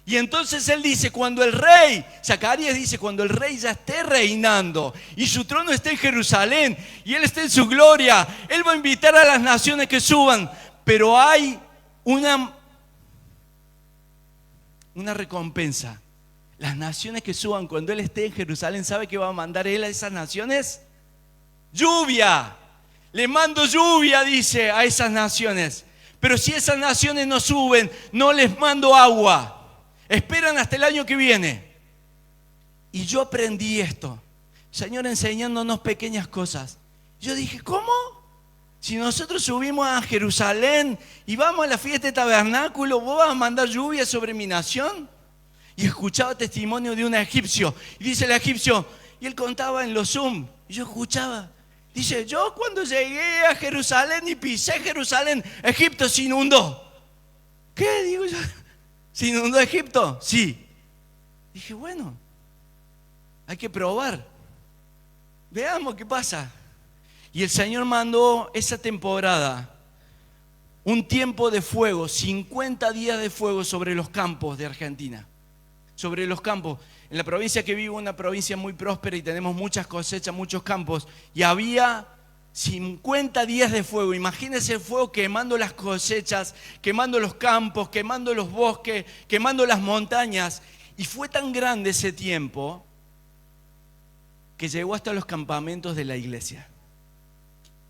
Y entonces Él dice, cuando el rey, Zacarías dice, cuando el rey ya esté reinando y su trono esté en Jerusalén y Él esté en su gloria, Él va a invitar a las naciones que suban. Pero hay una recompensa. Las naciones que suban cuando Él esté en Jerusalén, ¿sabe qué va a mandar Él a esas naciones? Lluvia. Le mando lluvia, dice, a esas naciones. Pero si esas naciones no suben, no les mando agua. Esperan hasta el año que viene. Y yo aprendí esto. Señor enseñándonos pequeñas cosas. Yo dije, ¿cómo? Si nosotros subimos a Jerusalén y vamos a la fiesta de tabernáculo, ¿vos vas a mandar lluvia sobre mi nación? Y escuchaba testimonio de un egipcio. Y dice el egipcio, y él contaba en los Zoom. Y yo escuchaba. Dice, yo cuando llegué a Jerusalén y pisé Jerusalén, Egipto se inundó. ¿Qué? Digo yo. ¿Se inundó Egipto? Sí. Dije, bueno, hay que probar. Veamos qué pasa. Y el Señor mandó esa temporada un tiempo de fuego, 50 días de fuego sobre los campos de Argentina. Sobre los campos. En la provincia que vivo, una provincia muy próspera y tenemos muchas cosechas, muchos campos. Y había 50 días de fuego. Imagínense el fuego quemando las cosechas, quemando los campos, quemando los bosques, quemando las montañas. Y fue tan grande ese tiempo que llegó hasta los campamentos de la iglesia.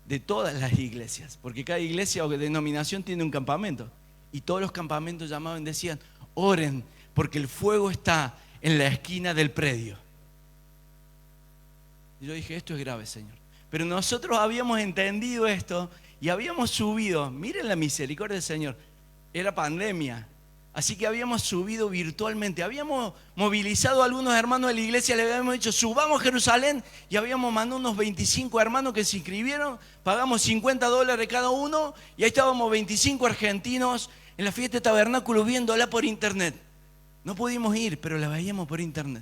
De todas las iglesias. Porque cada iglesia o denominación tiene un campamento. Y todos los campamentos llamaban y decían, oren, porque el fuego está en la esquina del predio. Y yo dije, esto es grave, Señor. Pero nosotros habíamos entendido esto y habíamos subido. Miren la misericordia del Señor. Era pandemia. Así que habíamos subido virtualmente. Habíamos movilizado a algunos hermanos de la iglesia. Le habíamos dicho, subamos a Jerusalén. Y habíamos mandado unos 25 hermanos que se inscribieron. Pagamos $50 cada uno. Y ahí estábamos 25 argentinos en la fiesta de tabernáculo viéndola por internet. No pudimos ir, pero la veíamos por internet.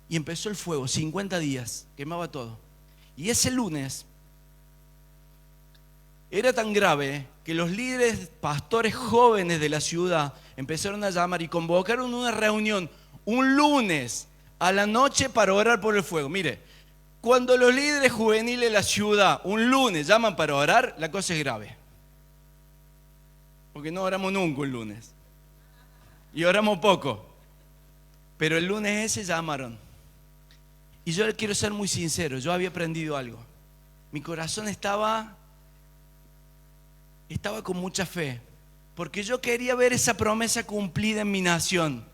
Y empezó el fuego, 50 días, quemaba todo. Y ese lunes era tan grave que los líderes pastores jóvenes de la ciudad empezaron a llamar y convocaron una reunión un lunes a la noche para orar por el fuego. Mire, cuando los líderes juveniles de la ciudad un lunes llaman para orar, la cosa es grave. Porque no oramos nunca un lunes. Y oramos poco. Pero el lunes ese llamaron. Y yo quiero ser muy sincero, yo había aprendido algo. Mi corazón estaba con mucha fe. Porque yo quería ver esa promesa cumplida en mi nación.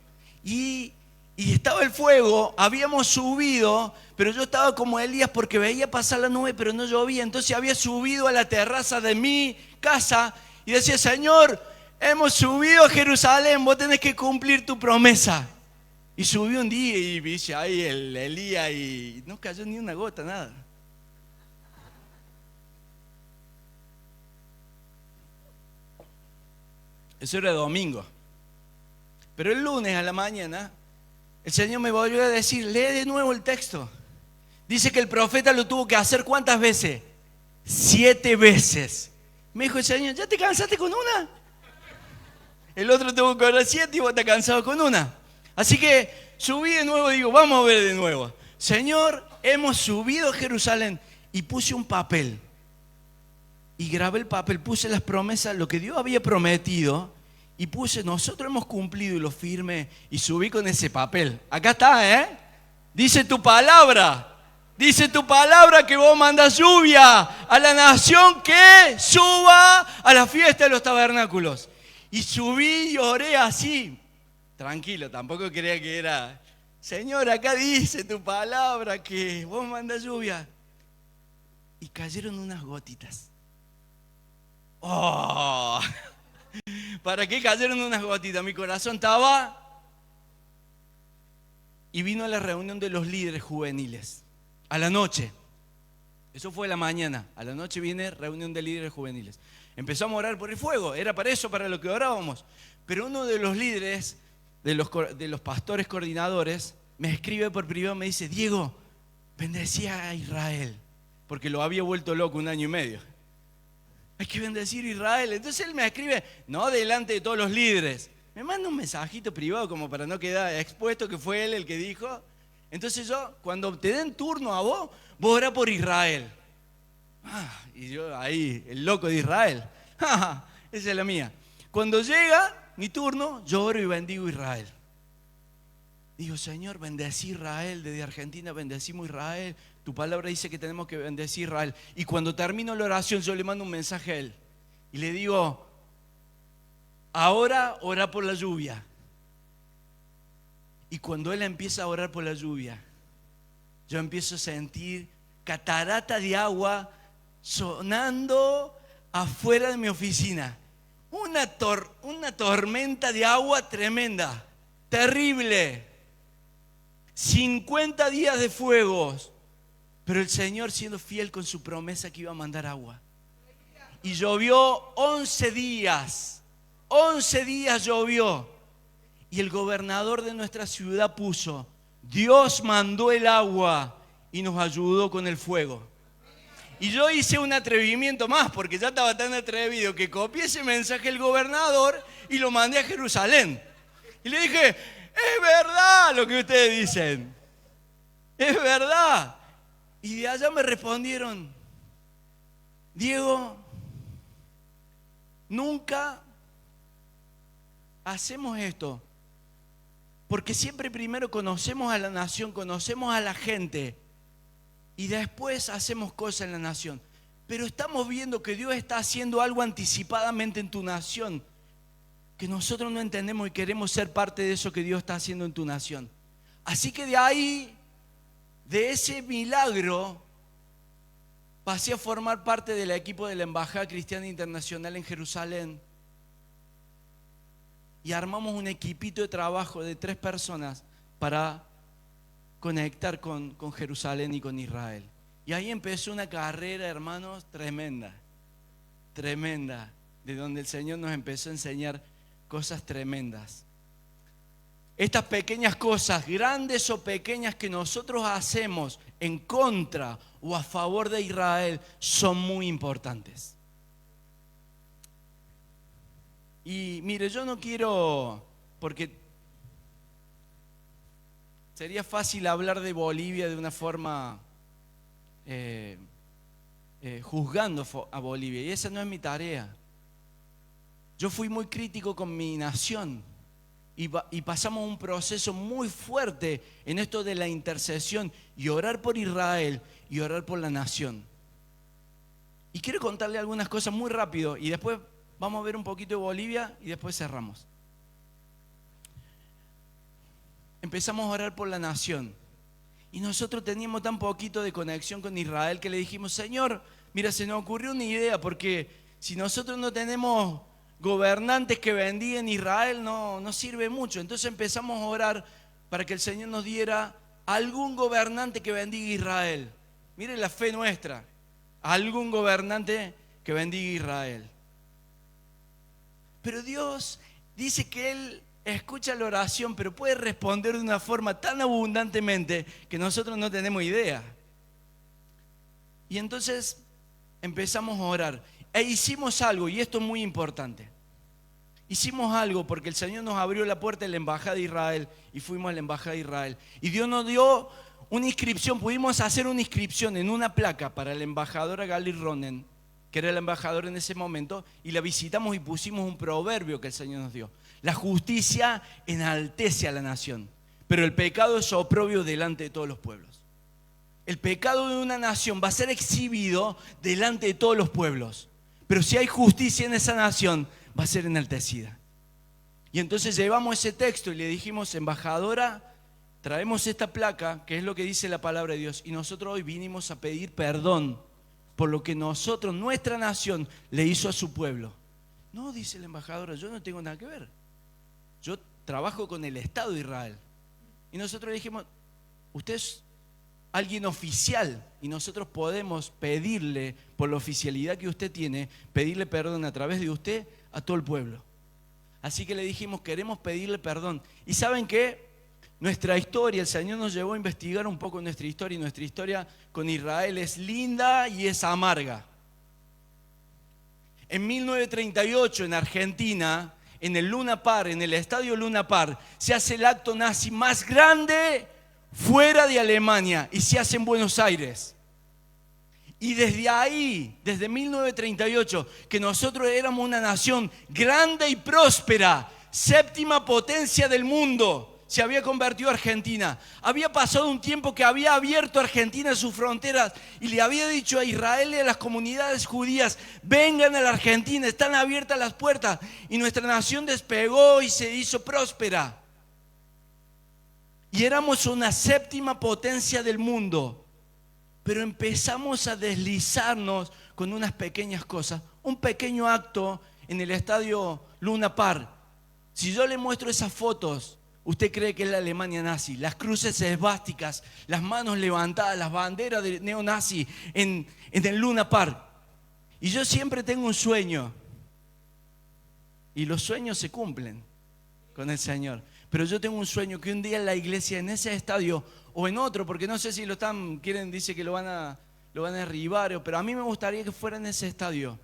Y estaba el fuego, habíamos subido, pero yo estaba como Elías porque veía pasar la nube, pero no llovía. Entonces había subido a la terraza de mi casa y decía, Señor, hemos subido a Jerusalén, vos tenés que cumplir tu promesa. Y subí un día y vi ahí el Elías y no cayó ni una gota, nada. Eso era domingo. Pero el lunes a la mañana, el Señor me volvió a decir, lee de nuevo el texto. Dice que el profeta lo tuvo que hacer ¿cuántas veces? 7 veces. Me dijo el Señor, ¿ya te cansaste con una? El otro tuvo que orar 7 y vos te cansado con una. Así que subí de nuevo y digo, vamos a ver de nuevo. Señor, hemos subido a Jerusalén. Y puse un papel. Y grabé el papel, puse las promesas, lo que Dios había prometido. Y puse, nosotros hemos cumplido y lo firmé. Y subí con ese papel. Acá está, Dice tu palabra. Dice tu palabra que vos mandas lluvia a la nación que suba a la fiesta de los tabernáculos. Y subí y oré así. Tranquilo, tampoco creía que era, Señor, acá dice tu palabra que vos mandas lluvia. Y cayeron unas gotitas. ¡Oh! ¿Para qué cayeron unas gotitas? Mi corazón estaba. Y vino a la reunión de los líderes juveniles. A la noche. Eso fue a la mañana. A la noche viene reunión de líderes juveniles. Empezamos a orar por el fuego. Era para eso, para lo que orábamos. Pero uno de los líderes, de los pastores coordinadores, me escribe por privado, me dice, Diego, bendecía a Israel. Porque lo había vuelto loco 1 año y medio. Hay que bendecir a Israel. Entonces él me escribe, no delante de todos los líderes. Me manda un mensajito privado como para no quedar expuesto que fue él el que dijo. Entonces yo, cuando te den turno a vos, vos orá por Israel. Y yo ahí, el loco de Israel. Esa es la mía. Cuando llega mi turno, yo oro y bendigo a Israel. Digo, Señor, bendecí Israel. Desde Argentina bendecimos Israel. Tu palabra dice que tenemos que bendecir Israel. Y cuando termino la oración, yo le mando un mensaje a él. Y le digo, ahora ora por la lluvia. Y cuando él empieza a orar por la lluvia, yo empiezo a sentir catarata de agua sonando afuera de mi oficina. Una tormenta de agua tremenda, terrible. 50 días de fuegos, pero el Señor siendo fiel con su promesa que iba a mandar agua. Y llovió 11 días. 11 días llovió. Y el gobernador de nuestra ciudad puso, Dios mandó el agua y nos ayudó con el fuego. Y yo hice un atrevimiento más, porque ya estaba tan atrevido que copié ese mensaje del gobernador y lo mandé a Jerusalén. Y le dije, es verdad lo que ustedes dicen. Es verdad. Y de allá me respondieron, Diego, nunca hacemos esto. Porque siempre primero conocemos a la nación, conocemos a la gente. Y después hacemos cosas en la nación. Pero estamos viendo que Dios está haciendo algo anticipadamente en tu nación, que nosotros no entendemos y queremos ser parte de eso que Dios está haciendo en tu nación. Así que de ahí, de ese milagro, pasé a formar parte del equipo de la Embajada Cristiana Internacional en Jerusalén. Y armamos un equipito de trabajo de 3 personas para conectar con Jerusalén y con Israel. Y ahí empezó una carrera, hermanos, tremenda, tremenda, de donde el Señor nos empezó a enseñar cosas tremendas. Estas pequeñas cosas, grandes o pequeñas, que nosotros hacemos en contra o a favor de Israel, son muy importantes. Y mire, yo no quiero, porque sería fácil hablar de Bolivia de una forma juzgando a Bolivia, y esa no es mi tarea. Yo fui muy crítico con mi nación y pasamos un proceso muy fuerte en esto de la intercesión y orar por Israel y orar por la nación. Y quiero contarle algunas cosas muy rápido y después vamos a ver un poquito de Bolivia y después cerramos. Empezamos a orar por la nación. Y nosotros teníamos tan poquito de conexión con Israel que le dijimos, Señor, mira, se nos ocurrió una idea, porque si nosotros no tenemos gobernantes que bendigan Israel, no sirve mucho. Entonces empezamos a orar para que el Señor nos diera algún gobernante que bendiga Israel. Mire la fe nuestra. Algún gobernante que bendiga Israel. Pero Dios dice que Él escucha la oración, pero puede responder de una forma tan abundantemente que nosotros no tenemos idea. Y entonces empezamos a orar. E hicimos algo, y esto es muy importante. Hicimos algo porque el Señor nos abrió la puerta de la Embajada de Israel y fuimos a la Embajada de Israel. Y Dios nos dio una inscripción, pudimos hacer una inscripción en una placa para la embajadora Gali Ronen, que era la embajadora en ese momento, y la visitamos y pusimos un proverbio que el Señor nos dio. La justicia enaltece a la nación, pero el pecado es oprobio delante de todos los pueblos. El pecado de una nación va a ser exhibido delante de todos los pueblos, pero si hay justicia en esa nación, va a ser enaltecida. Y entonces llevamos ese texto y le dijimos, embajadora, traemos esta placa, que es lo que dice la palabra de Dios, y nosotros hoy vinimos a pedir perdón por lo que nosotros, nuestra nación, le hizo a su pueblo. No, dice la embajadora, yo no tengo nada que ver. Yo trabajo con el Estado de Israel. Y nosotros le dijimos, usted es alguien oficial y nosotros podemos pedirle, por la oficialidad que usted tiene, pedirle perdón a través de usted a todo el pueblo. Así que le dijimos, queremos pedirle perdón. ¿Y saben qué? Nuestra historia, el Señor nos llevó a investigar un poco nuestra historia, y nuestra historia con Israel es linda y es amarga. En 1938, en Argentina, en el Luna Park, en el estadio Luna Park, se hace el acto nazi más grande fuera de Alemania y se hace en Buenos Aires. Y desde ahí, desde 1938, que nosotros éramos una nación grande y próspera, séptima potencia del mundo, se había convertido a Argentina. Había pasado un tiempo que había abierto a Argentina sus fronteras y le había dicho a Israel y a las comunidades judías: vengan a la Argentina, están abiertas las puertas. Y nuestra nación despegó y se hizo próspera. Y éramos una séptima potencia del mundo. Pero empezamos a deslizarnos con unas pequeñas cosas. Un pequeño acto en el estadio Luna Park. Si yo le muestro esas fotos, usted cree que es la Alemania nazi. Las cruces esvásticas, las manos levantadas, las banderas de neonazi en el Luna Park. Y yo siempre tengo un sueño. Y los sueños se cumplen con el Señor. Pero yo tengo un sueño que un día en la iglesia, en ese estadio o en otro, porque no sé si dice que lo van a derribar, pero a mí me gustaría que fuera en ese estadio.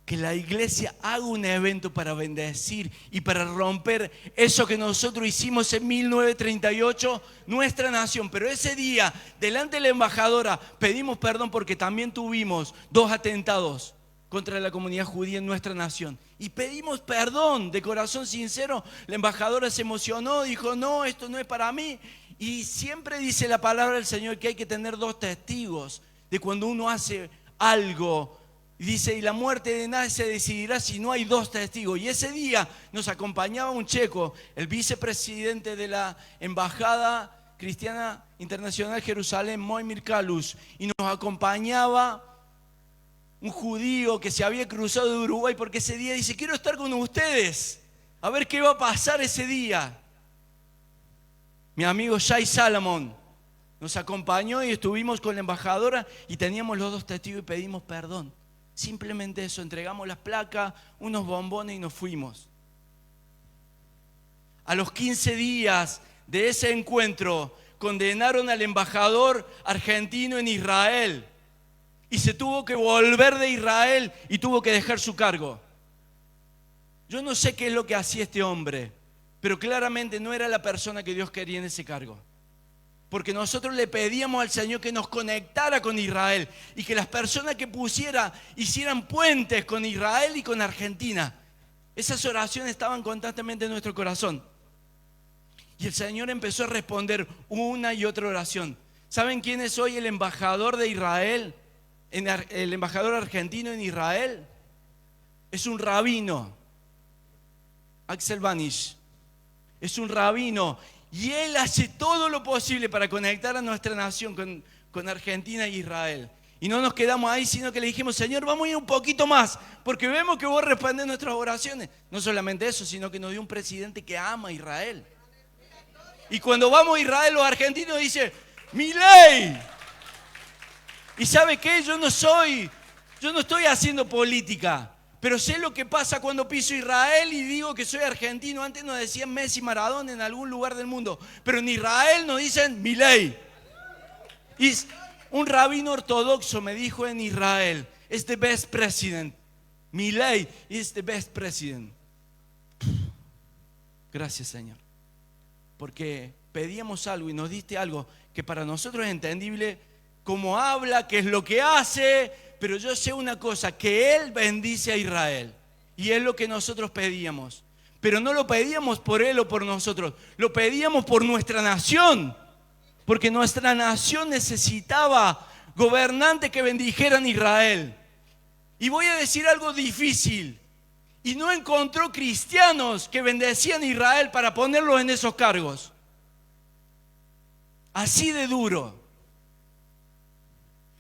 Que la iglesia haga un evento para bendecir y para romper eso que nosotros hicimos en 1938, nuestra nación. Pero ese día, delante de la embajadora, pedimos perdón porque también tuvimos 2 atentados contra la comunidad judía en nuestra nación. Y pedimos perdón de corazón sincero. La embajadora se emocionó, dijo: no, esto no es para mí. Y siempre dice la palabra del Señor que hay que tener 2 testigos de cuando uno hace algo. Dice: y la muerte de nadie se decidirá si no hay 2 testigos. Y ese día nos acompañaba un checo, el vicepresidente de la Embajada Cristiana Internacional Jerusalén, Moimir Kalus. Y nos acompañaba un judío que se había cruzado de Uruguay, porque ese día dice: quiero estar con ustedes, a ver qué va a pasar ese día. Mi amigo Shai Salomón nos acompañó y estuvimos con la embajadora y teníamos los 2 testigos y pedimos perdón. Simplemente eso, entregamos las placas, unos bombones y nos fuimos. A los 15 días de ese encuentro condenaron al embajador argentino en Israel y se tuvo que volver de Israel y tuvo que dejar su cargo. Yo no sé qué es lo que hacía este hombre, pero claramente no era la persona que Dios quería en ese cargo. Porque nosotros le pedíamos al Señor que nos conectara con Israel y que las personas que hicieran puentes con Israel y con Argentina. Esas oraciones estaban constantemente en nuestro corazón. Y el Señor empezó a responder una y otra oración. ¿Saben quién es hoy el embajador de Israel? El embajador argentino en Israel es un rabino, Axel Banish. Es un rabino. Y él hace todo lo posible para conectar a nuestra nación con Argentina e Israel. Y no nos quedamos ahí, sino que le dijimos: Señor, vamos a ir un poquito más, porque vemos que vos respondés nuestras oraciones. No solamente eso, sino que nos dio un presidente que ama a Israel. Y cuando vamos a Israel, los argentinos dicen: ¡Milei! ¿Y sabe qué? Yo no estoy haciendo política. Pero sé lo que pasa cuando piso Israel y digo que soy argentino. Antes nos decían Messi, Maradona en algún lugar del mundo. Pero en Israel nos dicen Milei. Y un rabino ortodoxo me dijo en Israel: es the best president. Milei is the best president. Gracias, Señor. Porque pedíamos algo y nos diste algo que para nosotros es entendible, cómo habla, qué es lo que hace. Pero yo sé una cosa, que Él bendice a Israel. Y es lo que nosotros pedíamos. Pero no lo pedíamos por Él o por nosotros. Lo pedíamos por nuestra nación. Porque nuestra nación necesitaba gobernantes que bendijeran a Israel. Y voy a decir algo difícil. Y no encontró cristianos que bendecían a Israel para ponerlos en esos cargos. Así de duro.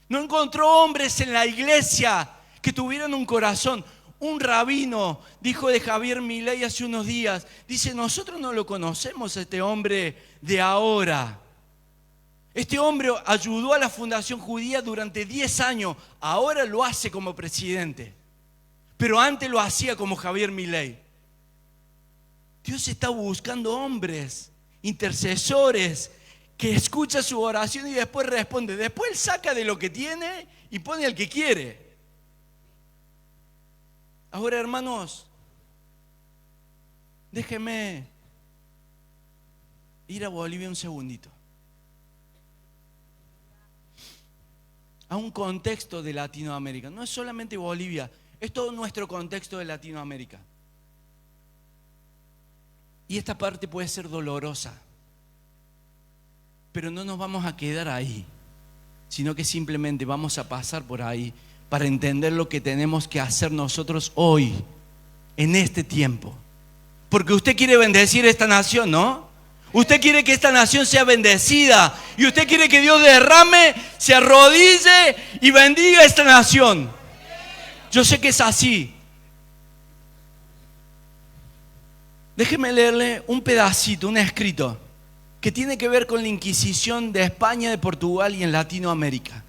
No encontró hombres en la iglesia que tuvieran un corazón. Un rabino dijo de Javier Milei hace unos días, dice: nosotros no lo conocemos a este hombre de ahora. Este hombre ayudó a la Fundación Judía durante 10 años. Ahora lo hace como presidente. Pero antes lo hacía como Javier Milei. Dios está buscando hombres, intercesores, que escucha su oración y después responde. Después él saca de lo que tiene y pone al que quiere. Ahora, hermanos, déjenme ir a Bolivia un segundito. A un contexto de Latinoamérica. No es solamente Bolivia, es todo nuestro contexto de Latinoamérica. Y esta parte puede ser dolorosa, pero no nos vamos a quedar ahí, sino que simplemente vamos a pasar por ahí para entender lo que tenemos que hacer nosotros hoy, en este tiempo. Porque usted quiere bendecir esta nación, ¿no? Usted quiere que esta nación sea bendecida y usted quiere que Dios derrame, se arrodille y bendiga esta nación. Yo sé que es así. Déjeme leerle un pedacito, un escrito, que tiene que ver con la Inquisición de España, de Portugal y en Latinoamérica.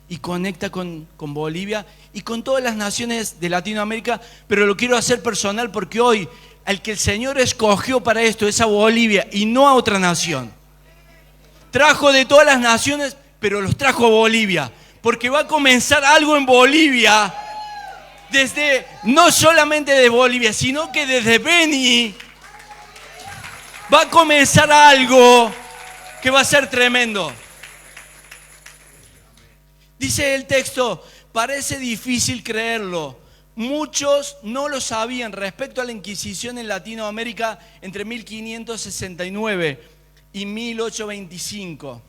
Y conecta con Bolivia y con todas las naciones de Latinoamérica, pero lo quiero hacer personal porque hoy al que el Señor escogió para esto es a Bolivia y no a otra nación. Trajo de todas las naciones, pero los trajo a Bolivia, porque va a comenzar algo en Bolivia, no solamente de Bolivia, sino que desde Beni va a comenzar algo que va a ser tremendo. Dice el texto, parece difícil creerlo. Muchos no lo sabían respecto a la Inquisición en Latinoamérica entre 1569 y 1825.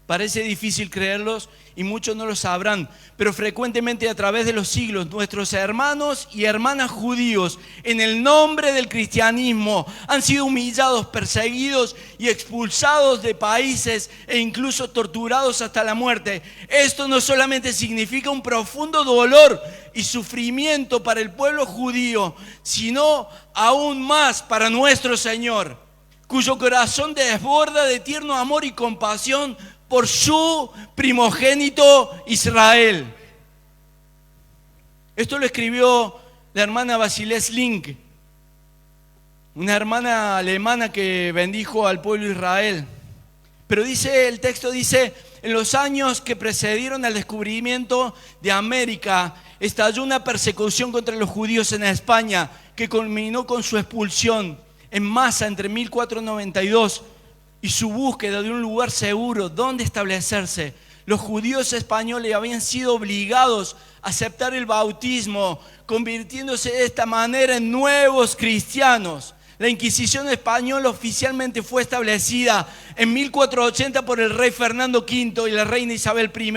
Parece difícil creerlos y muchos no lo sabrán, pero frecuentemente a través de los siglos nuestros hermanos y hermanas judíos en el nombre del cristianismo han sido humillados, perseguidos y expulsados de países e incluso torturados hasta la muerte. Esto no solamente significa un profundo dolor y sufrimiento para el pueblo judío, sino aún más para nuestro Señor, cuyo corazón desborda de tierno amor y compasión por su primogénito Israel. Esto lo escribió la hermana Basiles Link, una hermana alemana que bendijo al pueblo de Israel. Pero el texto dice, en los años que precedieron al descubrimiento de América, estalló una persecución contra los judíos en España que culminó con su expulsión en masa entre 1492 y su búsqueda de un lugar seguro donde establecerse. Los judíos españoles habían sido obligados a aceptar el bautismo, convirtiéndose de esta manera en nuevos cristianos. La Inquisición española oficialmente fue establecida en 1480 por el rey Fernando V y la reina Isabel I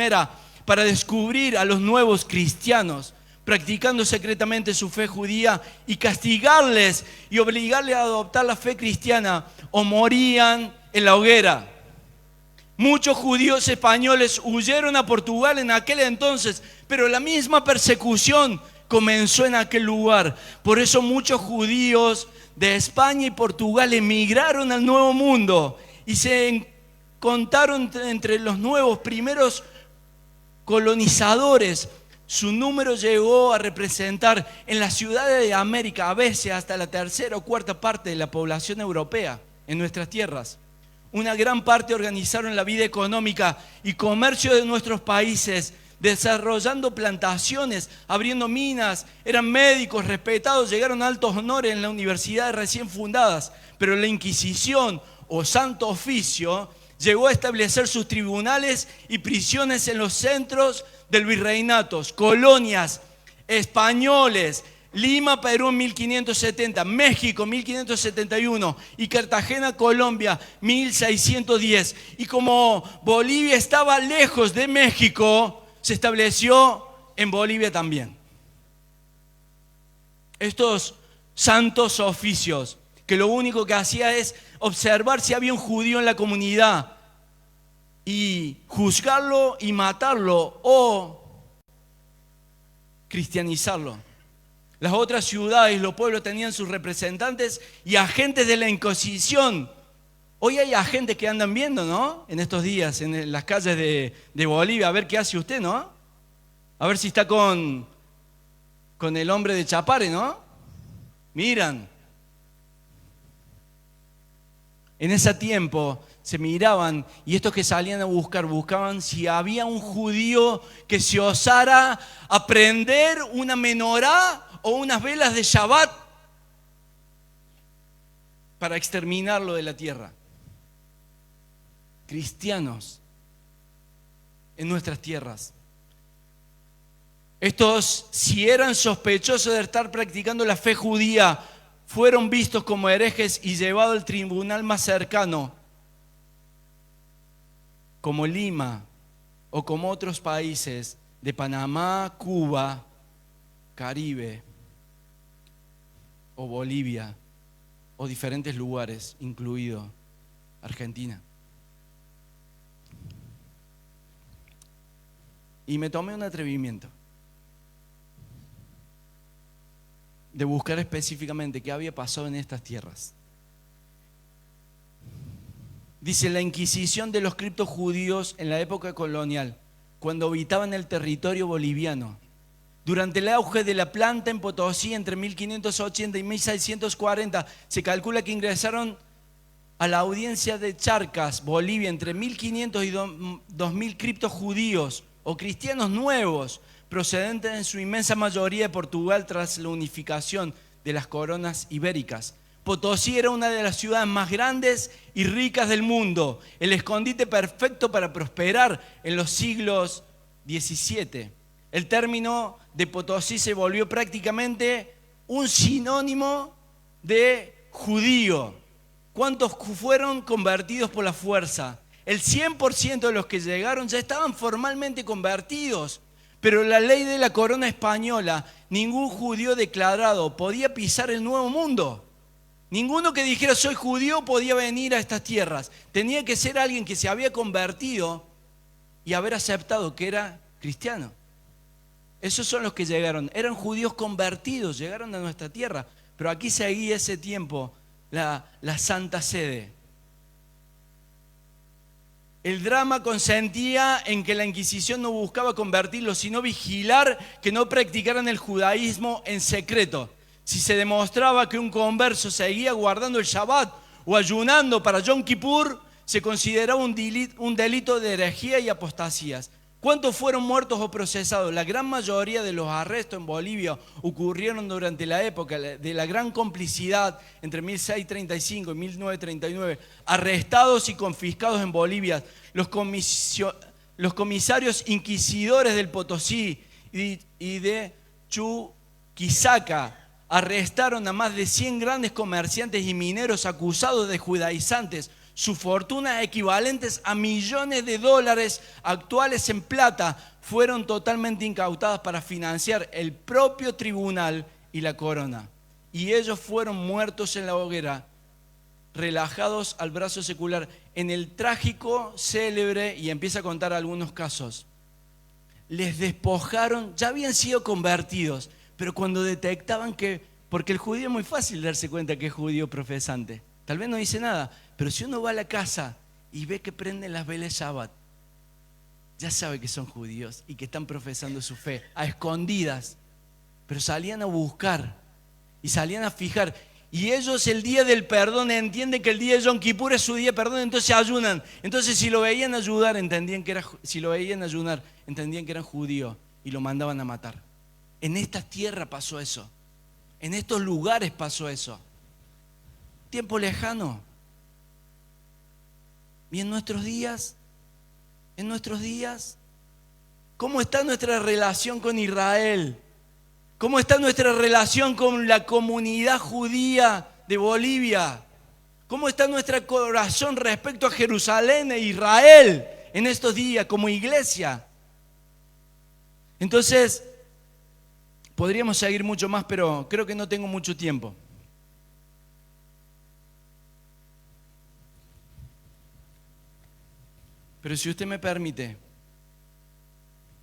para descubrir a los nuevos cristianos, practicando secretamente su fe judía y castigarles y obligarles a adoptar la fe cristiana o morían en la hoguera. Muchos judíos españoles huyeron a Portugal en aquel entonces, pero la misma persecución comenzó en aquel lugar. Por eso muchos judíos de España y Portugal emigraron al Nuevo Mundo y se contaron entre los nuevos primeros colonizadores. Su número llegó a representar en las ciudades de América a veces hasta la tercera o cuarta parte de la población europea en nuestras tierras. Una gran parte organizaron la vida económica y comercio de nuestros países, desarrollando plantaciones, abriendo minas, eran médicos respetados, llegaron a altos honores en las universidades recién fundadas. Pero la Inquisición o Santo Oficio llegó a establecer sus tribunales y prisiones en los centros del virreinato, colonias españoles, Lima, Perú en 1570, México 1571 y Cartagena, Colombia 1610. Y como Bolivia estaba lejos de México, se estableció en Bolivia también. Estos santos oficios, que lo único que hacía es observar si había un judío en la comunidad y juzgarlo y matarlo o cristianizarlo. Las otras ciudades y los pueblos tenían sus representantes y agentes de la Inquisición. Hoy hay agentes que andan viendo, ¿no? En estos días, en las calles de Bolivia, a ver qué hace usted, ¿no? A ver si está con el hombre de Chapare, ¿no? Miran. En ese tiempo se miraban y estos que salían a buscaban si había un judío que se osara a prender una menorá o unas velas de Shabbat para exterminarlo de la tierra. Cristianos en nuestras tierras. Estos, si eran sospechosos de estar practicando la fe judía, fueron vistos como herejes y llevados al tribunal más cercano, como Lima o como otros países de Panamá, Cuba, Caribe o Bolivia o diferentes lugares, incluido Argentina. Y me tomé un atrevimiento de buscar específicamente qué había pasado en estas tierras. Dice la Inquisición de los criptojudíos en la época colonial, cuando habitaban el territorio boliviano. Durante el auge de la planta en Potosí entre 1580 y 1640, se calcula que ingresaron a la audiencia de Charcas, Bolivia, entre 1500 y 2000 criptojudíos o cristianos nuevos, procedentes en su inmensa mayoría de Portugal tras la unificación de las coronas ibéricas. Potosí era una de las ciudades más grandes y ricas del mundo, el escondite perfecto para prosperar en los siglos XVII. El término de Potosí se volvió prácticamente un sinónimo de judío. ¿Cuántos fueron convertidos por la fuerza? El 100% de los que llegaron ya estaban formalmente convertidos, pero la ley de la corona española, ningún judío declarado podía pisar el Nuevo Mundo. Ninguno que dijera soy judío podía venir a estas tierras. Tenía que ser alguien que se había convertido y haber aceptado que era cristiano. Esos son los que llegaron. Eran judíos convertidos, llegaron a nuestra tierra. Pero aquí seguía ese tiempo la Santa Sede. El drama consentía en que la Inquisición no buscaba convertirlos, sino vigilar que no practicaran el judaísmo en secreto. Si se demostraba que un converso seguía guardando el Shabbat o ayunando para Yom Kippur, se consideraba un delito de herejía y apostasías. ¿Cuántos fueron muertos o procesados? La gran mayoría de los arrestos en Bolivia ocurrieron durante la época de la gran complicidad entre 1635 y 1939. Arrestados y confiscados en Bolivia, los comisarios inquisidores del Potosí y de Chuquisaca arrestaron a más de 100 grandes comerciantes y mineros acusados de judaizantes. Sus fortunas equivalentes a millones de dólares actuales en plata fueron totalmente incautadas para financiar el propio tribunal y la corona. Y ellos fueron muertos en la hoguera, relajados al brazo secular. En el trágico, célebre, y empieza a contar algunos casos, les despojaron, ya habían sido convertidos, pero cuando detectaban que, porque el judío es muy fácil darse cuenta que es judío profesante, tal vez no dice nada, pero si uno va a la casa y ve que prenden las velas Shabbat, ya sabe que son judíos y que están profesando su fe a escondidas, pero salían a buscar y salían a fijar. Y ellos el día del perdón entienden que el día de Yom Kippur es su día de perdón, entonces ayunan. Entonces si lo veían ayunar, entendían que eran judíos y lo mandaban a matar. En esta tierra pasó eso. En estos lugares pasó eso. Tiempo lejano. Y en nuestros días, ¿cómo está nuestra relación con Israel? ¿Cómo está nuestra relación con la comunidad judía de Bolivia? ¿Cómo está nuestro corazón respecto a Jerusalén e Israel en estos días como iglesia? Entonces, podríamos seguir mucho más, pero creo que no tengo mucho tiempo. Pero si usted me permite,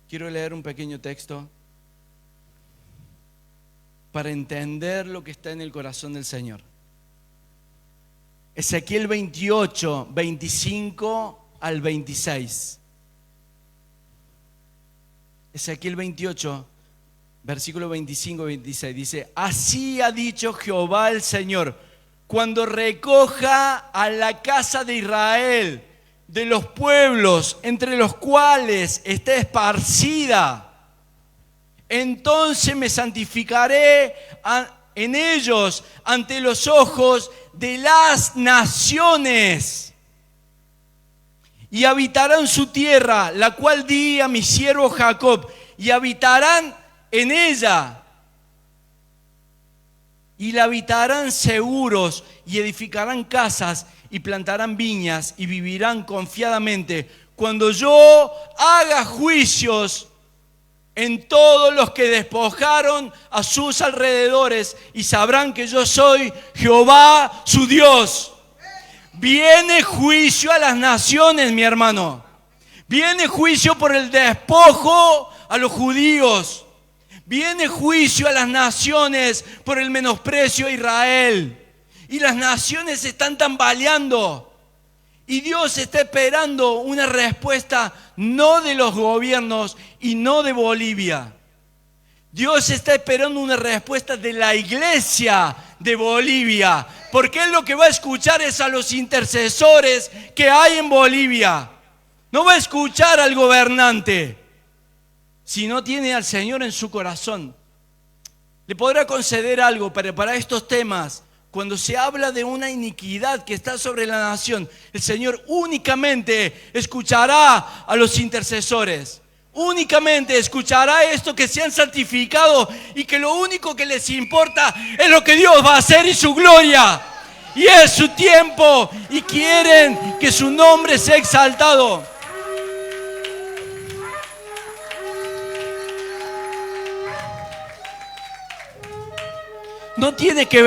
quiero leer un pequeño texto para entender lo que está en el corazón del Señor. Ezequiel 28, 25 al 26. Ezequiel 28, versículo 25 y 26, dice: así ha dicho Jehová el Señor, cuando recoja a la casa de Israel, de los pueblos entre los cuales está esparcida, entonces me santificaré en ellos ante los ojos de las naciones y habitarán su tierra, la cual di a mi siervo Jacob, y habitarán en ella y la habitarán seguros y edificarán casas y plantarán viñas y vivirán confiadamente. Cuando yo haga juicios en todos los que despojaron a sus alrededores, y sabrán que yo soy Jehová su Dios. Viene juicio a las naciones, mi hermano. Viene juicio por el despojo a los judíos. Viene juicio a las naciones por el menosprecio a Israel. Y las naciones están tambaleando. Y Dios está esperando una respuesta no de los gobiernos y no de Bolivia. Dios está esperando una respuesta de la iglesia de Bolivia. Porque Él lo que va a escuchar es a los intercesores que hay en Bolivia. No va a escuchar al gobernante. Si no tiene al Señor en su corazón, le podrá conceder algo, pero para estos temas, cuando se habla de una iniquidad que está sobre la nación, el Señor únicamente escuchará a los intercesores. Únicamente escuchará esto que se han santificado y que lo único que les importa es lo que Dios va a hacer y su gloria. Y es su tiempo y quieren que su nombre sea exaltado. No tiene que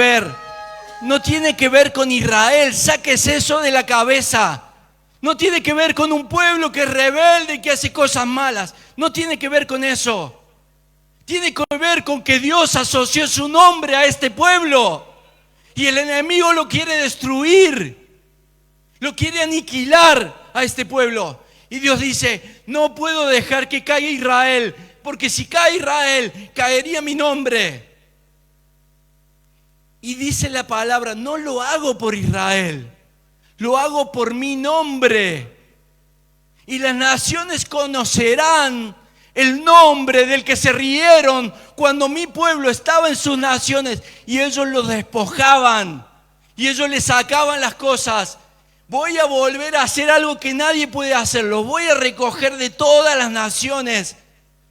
ver con Israel. Saques eso de la cabeza. No tiene que ver con un pueblo que es rebelde y que hace cosas malas. No tiene que ver con eso. Tiene que ver con que Dios asoció su nombre a este pueblo. Y el enemigo lo quiere destruir. Lo quiere aniquilar a este pueblo. Y Dios dice, no puedo dejar que caiga Israel. Porque si cae Israel, caería mi nombre. Y dice la palabra, no lo hago por Israel, lo hago por mi nombre. Y las naciones conocerán el nombre del que se rieron cuando mi pueblo estaba en sus naciones y ellos lo despojaban y ellos le sacaban las cosas. Voy a volver a hacer algo que nadie puede hacer, lo voy a recoger de todas las naciones.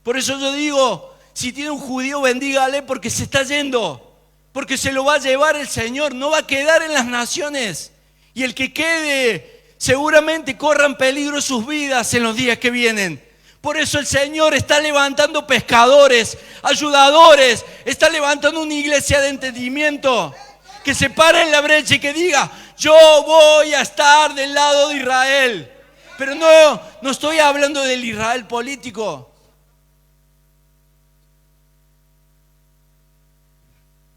Por eso yo digo, si tiene un judío, bendígale porque se está yendo. Porque se lo va a llevar el Señor, no va a quedar en las naciones. Y el que quede, seguramente corran peligro sus vidas en los días que vienen. Por eso el Señor está levantando pescadores, ayudadores, está levantando una iglesia de entendimiento. Que se pare en la brecha y que diga, yo voy a estar del lado de Israel. Pero no estoy hablando del Israel político.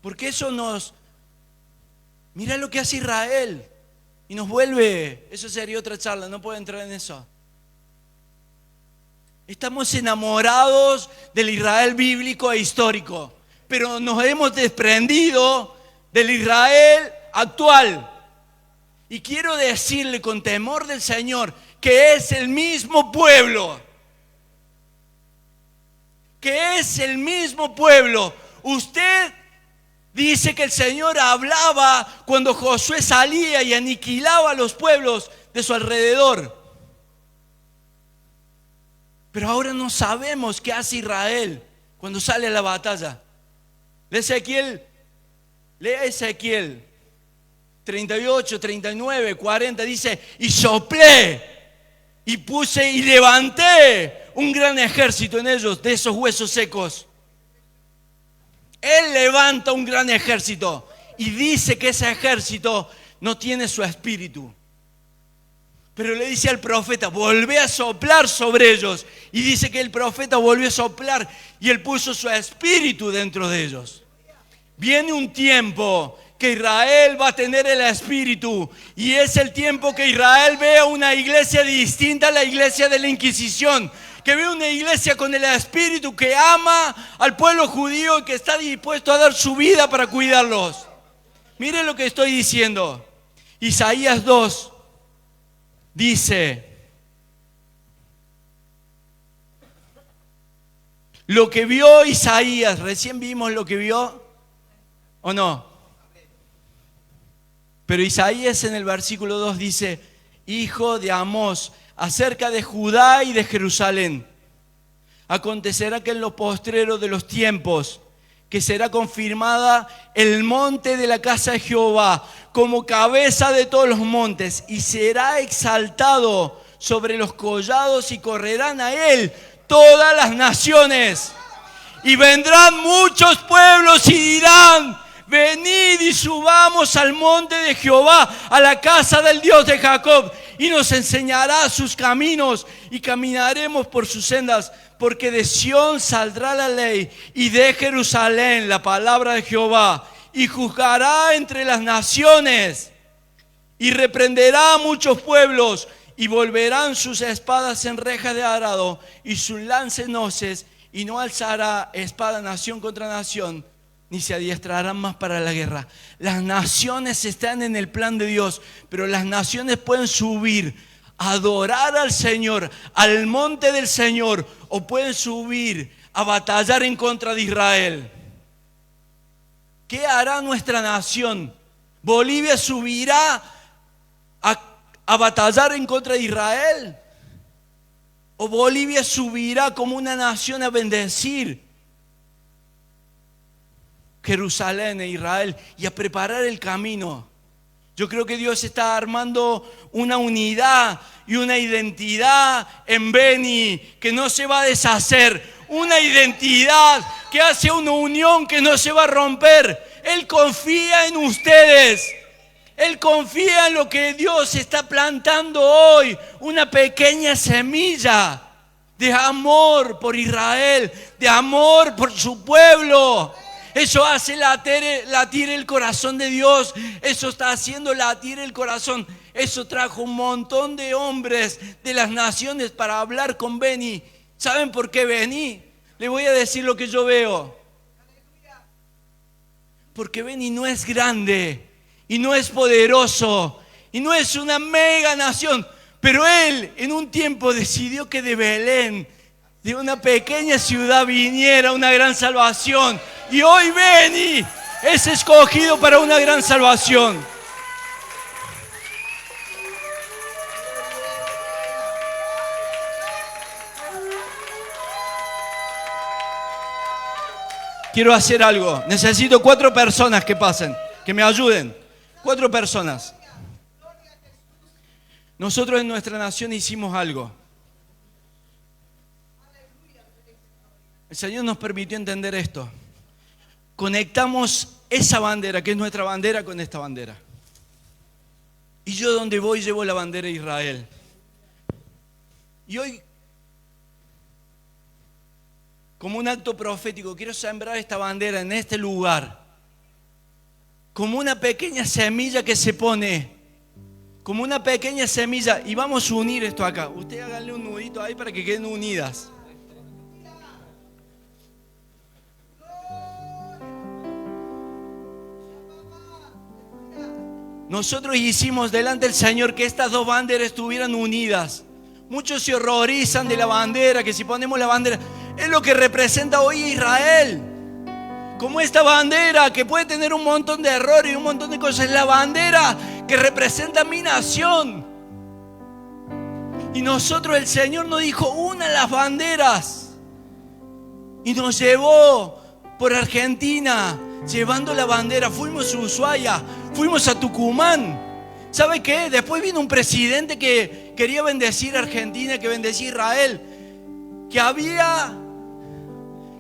Porque eso mira lo que hace Israel y nos vuelve, eso sería otra charla, no puedo entrar en eso. Estamos enamorados del Israel bíblico e histórico, pero nos hemos desprendido del Israel actual. Y quiero decirle con temor del Señor que es el mismo pueblo. Que es el mismo pueblo. Usted dice que el Señor hablaba cuando Josué salía y aniquilaba a los pueblos de su alrededor. Pero ahora no sabemos qué hace Israel cuando sale a la batalla. Lea Ezequiel 38, 39, 40, dice, y soplé y puse y levanté un gran ejército en ellos, de esos huesos secos. Él levanta un gran ejército y dice que ese ejército no tiene su espíritu. Pero le dice al profeta, volvé a soplar sobre ellos. Y dice que el profeta volvió a soplar y él puso su espíritu dentro de ellos. Viene un tiempo que Israel va a tener el espíritu y es el tiempo que Israel vea una iglesia distinta a la iglesia de la Inquisición. Que ve una iglesia con el espíritu que ama al pueblo judío y que está dispuesto a dar su vida para cuidarlos. Miren lo que estoy diciendo. Isaías 2 dice, lo que vio Isaías, recién vimos lo que vio, ¿o no? Pero Isaías en el versículo 2 dice, hijo de Amós, acerca de Judá y de Jerusalén. Acontecerá que en lo postrero de los tiempos que será confirmada el monte de la casa de Jehová como cabeza de todos los montes, y será exaltado sobre los collados, y correrán a él todas las naciones. Y vendrán muchos pueblos y dirán: venid y subamos al monte de Jehová, a la casa del Dios de Jacob, y nos enseñará sus caminos, y caminaremos por sus sendas. Porque de Sión saldrá la ley, y de Jerusalén la palabra de Jehová. Y juzgará entre las naciones, y reprenderá a muchos pueblos, y volverán sus espadas en rejas de arado, y sus lanzas en hoces, y no alzará espada nación contra nación, ni se adiestrarán más para la guerra. Las naciones están en el plan de Dios, pero las naciones pueden subir a adorar al Señor, al monte del Señor, o pueden subir a batallar en contra de Israel. ¿Qué hará nuestra nación? ¿Bolivia subirá a batallar en contra de Israel? ¿O Bolivia subirá como una nación a bendecir Jerusalén e Israel y a preparar el camino? Yo creo que Dios está armando una unidad y una identidad en Beni que no se va a deshacer. Una identidad que hace una unión que no se va a romper. Él confía en ustedes. Él confía en lo que Dios está plantando hoy. Una pequeña semilla de amor por Israel, de amor por su pueblo. Eso hace latir el corazón de Dios. Eso está haciendo latir el corazón. Eso trajo un montón de hombres de las naciones para hablar con Beni. ¿Saben por qué Beni? Le voy a decir lo que yo veo. Porque Beni no es grande y no es poderoso y no es una mega nación. Pero él en un tiempo decidió que de Belén, de una pequeña ciudad, viniera una gran salvación. Y hoy Beni es escogido para una gran salvación. Quiero hacer algo. Necesito 4 personas que pasen, que me ayuden. 4 personas. Nosotros en nuestra nación hicimos algo. El Señor nos permitió entender esto. Conectamos esa bandera, que es nuestra bandera, con esta bandera. Y yo donde voy llevo la bandera de Israel. Y hoy, como un acto profético, quiero sembrar esta bandera en este lugar. Como una pequeña semilla que se pone. Como una pequeña semilla. Y vamos a unir esto acá. Ustedes háganle un nudito ahí para que queden unidas. Nosotros hicimos delante del Señor que estas 2 banderas estuvieran unidas. Muchos se horrorizan de la bandera, que si ponemos la bandera, es lo que representa hoy Israel. Como esta bandera que puede tener un montón de errores y un montón de cosas, es la bandera que representa mi nación. Y nosotros, el Señor nos dijo: una las banderas. Y nos llevó por Argentina, llevando la bandera. Fuimos a Ushuaia, fuimos a Tucumán. ¿Sabe qué? Después vino un presidente que quería bendecir a Argentina, que bendecía a Israel,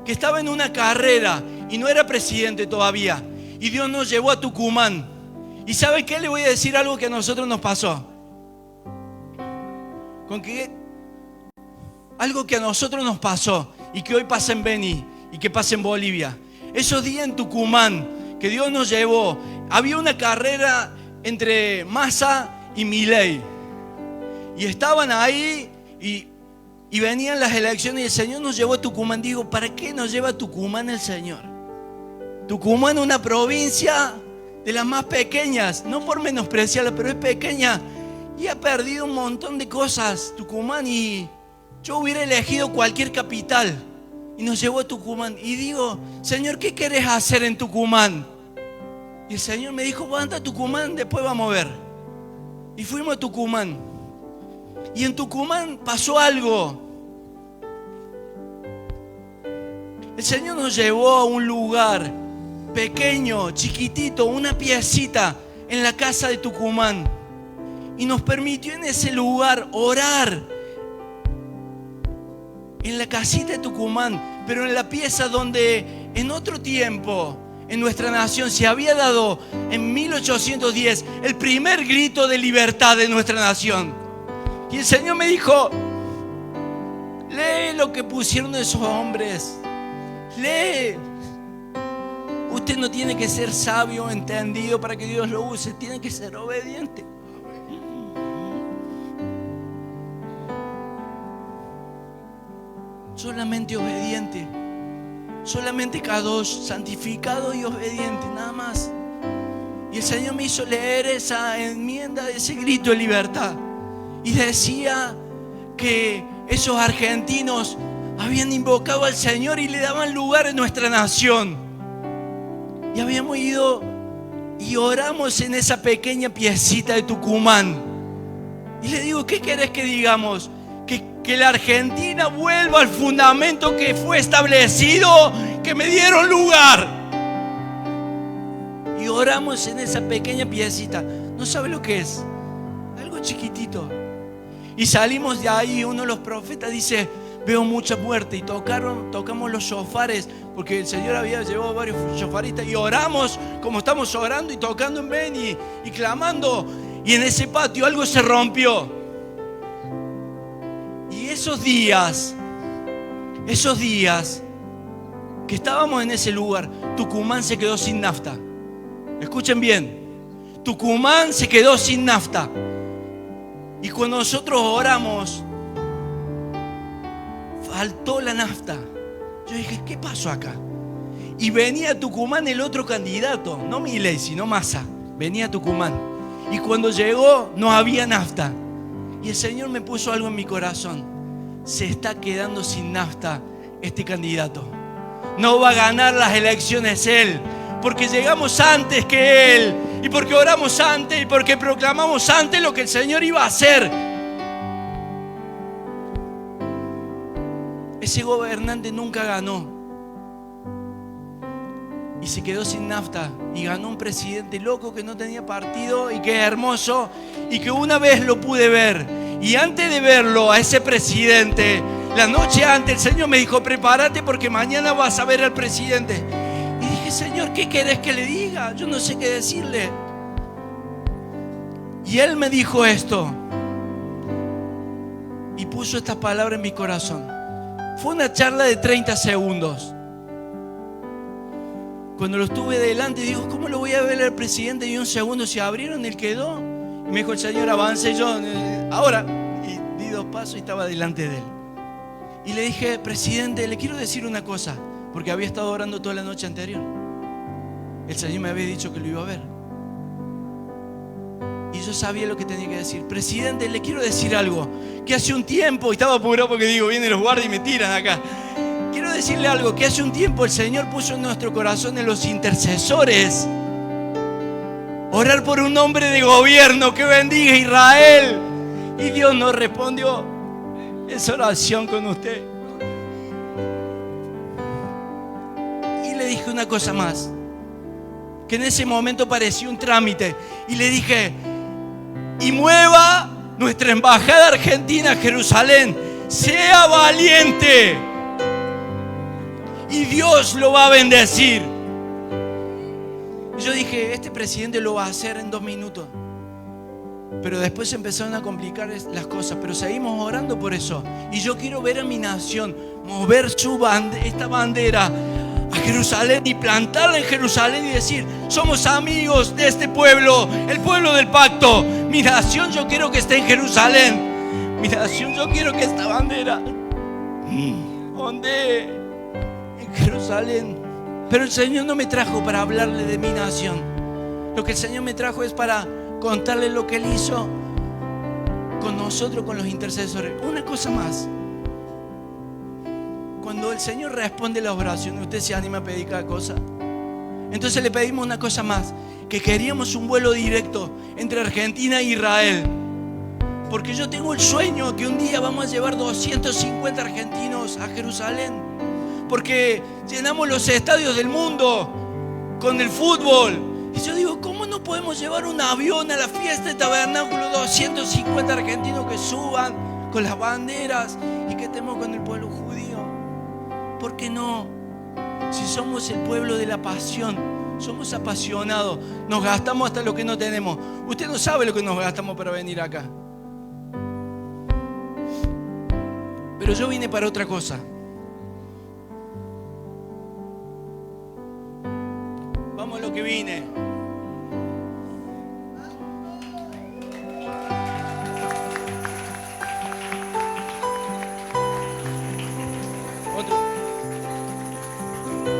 que estaba en una carrera y no era presidente todavía. Y Dios nos llevó a Tucumán. ¿Y sabe qué? Le voy a decir algo que a nosotros nos pasó. Algo que a nosotros nos pasó y que hoy pasa en Beni y que pasa en Bolivia. Esos días en Tucumán que Dios nos llevó, había una carrera entre Massa y Milei. Y estaban ahí y venían las elecciones y el Señor nos llevó a Tucumán. Digo, ¿para qué nos lleva a Tucumán el Señor? Tucumán es una provincia de las más pequeñas, no por menospreciarla, pero es pequeña y ha perdido un montón de cosas Tucumán. Y yo hubiera elegido cualquier capital y nos llevó a Tucumán. Y digo, Señor, ¿qué querés hacer en Tucumán? Y el Señor me dijo, anda a Tucumán, después vamos a ver. Y fuimos a Tucumán. Y en Tucumán pasó algo. El Señor nos llevó a un lugar pequeño, chiquitito, una piecita en la casa de Tucumán. Y nos permitió en ese lugar orar. En la casita de Tucumán, pero en la pieza donde en otro tiempo en nuestra nación se había dado en 1810 el primer grito de libertad de nuestra nación. Y el Señor me dijo: lee lo que pusieron esos hombres, lee. Usted no tiene que ser sabio, entendido para que Dios lo use, tiene que ser obediente. Solamente obediente, solamente Kadosh, santificado y obediente, nada más. Y el Señor me hizo leer esa enmienda de ese grito de libertad. Y decía que esos argentinos habían invocado al Señor y le daban lugar en nuestra nación. Y habíamos ido y oramos en esa pequeña piecita de Tucumán. Y le digo: ¿qué querés que digamos? Que la Argentina vuelva al fundamento que fue establecido, que me dieron lugar. Y oramos en esa pequeña piecita. No sabe lo que es, algo chiquitito. Y salimos de ahí, uno de los profetas dice: veo mucha muerte. Y tocamos los shofares, porque el Señor había llevado varios shofaristas. Y oramos como estamos orando y tocando en Beni y clamando. Y en ese patio algo se rompió. Y esos días que estábamos en ese lugar, Tucumán se quedó sin nafta. Escuchen bien, Tucumán se quedó sin nafta. Y cuando nosotros oramos, faltó la nafta. Yo dije: ¿qué pasó acá? Y venía a Tucumán el otro candidato, no Milei, sino Massa. Venía a Tucumán. Y cuando llegó, no había nafta. Y el Señor me puso algo en mi corazón: se está quedando sin nafta este candidato. No va a ganar las elecciones él, porque llegamos antes que él, y porque oramos antes, y porque proclamamos antes lo que el Señor iba a hacer. Ese gobernante nunca ganó y se quedó sin nafta, y ganó un presidente loco que no tenía partido y que es hermoso, y que una vez lo pude ver. Y antes de verlo a ese presidente, la noche antes el Señor me dijo: prepárate porque mañana vas a ver al presidente. Y dije: Señor, ¿qué querés que le diga? Yo no sé qué decirle. Y Él me dijo esto y puso estas palabras en mi corazón. Fue una charla de 30 segundos. Cuando lo estuve delante, digo: ¿cómo lo voy a ver al presidente? Y un segundo se abrieron, él quedó. Y me dijo el Señor: avance. Yo, ahora. Y di 2 pasos y estaba delante de él. Y le dije: presidente, le quiero decir una cosa, porque había estado orando toda la noche anterior. El Señor me había dicho que lo iba a ver. Y yo sabía lo que tenía que decir. Presidente, le quiero decir algo. Que hace un tiempo, y estaba apurado porque digo: vienen los guardias y me tiran acá. Quiero decirle algo, que hace un tiempo el Señor puso en nuestro corazón, en los intercesores, orar por un hombre de gobierno que bendiga a Israel. Y Dios nos respondió esa oración con usted. Y le dije una cosa más, que en ese momento parecía un trámite. Y le dije: y mueva nuestra embajada argentina a Jerusalén, sea valiente, y Dios lo va a bendecir. Y yo dije: este presidente lo va a hacer en 2 minutos. Pero después empezaron a complicar las cosas. Pero seguimos orando por eso. Y yo quiero ver a mi nación mover esta bandera a Jerusalén y plantarla en Jerusalén y decir: somos amigos de este pueblo, el pueblo del pacto. Mi nación yo quiero que esté en Jerusalén. Mi nación yo quiero que esta bandera ondee en Jerusalén. Pero el Señor no me trajo para hablarle de mi nación. Lo que el Señor me trajo es para contarle lo que Él hizo con nosotros, con los intercesores. Una cosa más: cuando el Señor responde las oraciones, usted se anima a pedir cada cosa. Entonces le pedimos una cosa más: que queríamos un vuelo directo entre Argentina e Israel, porque yo tengo el sueño que un día vamos a llevar 250 argentinos a Jerusalén. porque llenamos los estadios del mundo con el fútbol. Y yo digo, ¿cómo no podemos llevar un avión a la fiesta de tabernáculo? 250 argentinos que suban con las banderas y que estemos con el pueblo judío. ¿Por qué no? Si somos el pueblo de la pasión, somos apasionados, nos gastamos hasta lo que no tenemos. Usted no sabe lo que nos gastamos para venir acá. Pero yo vine para otra cosa. Vamos a lo que vine.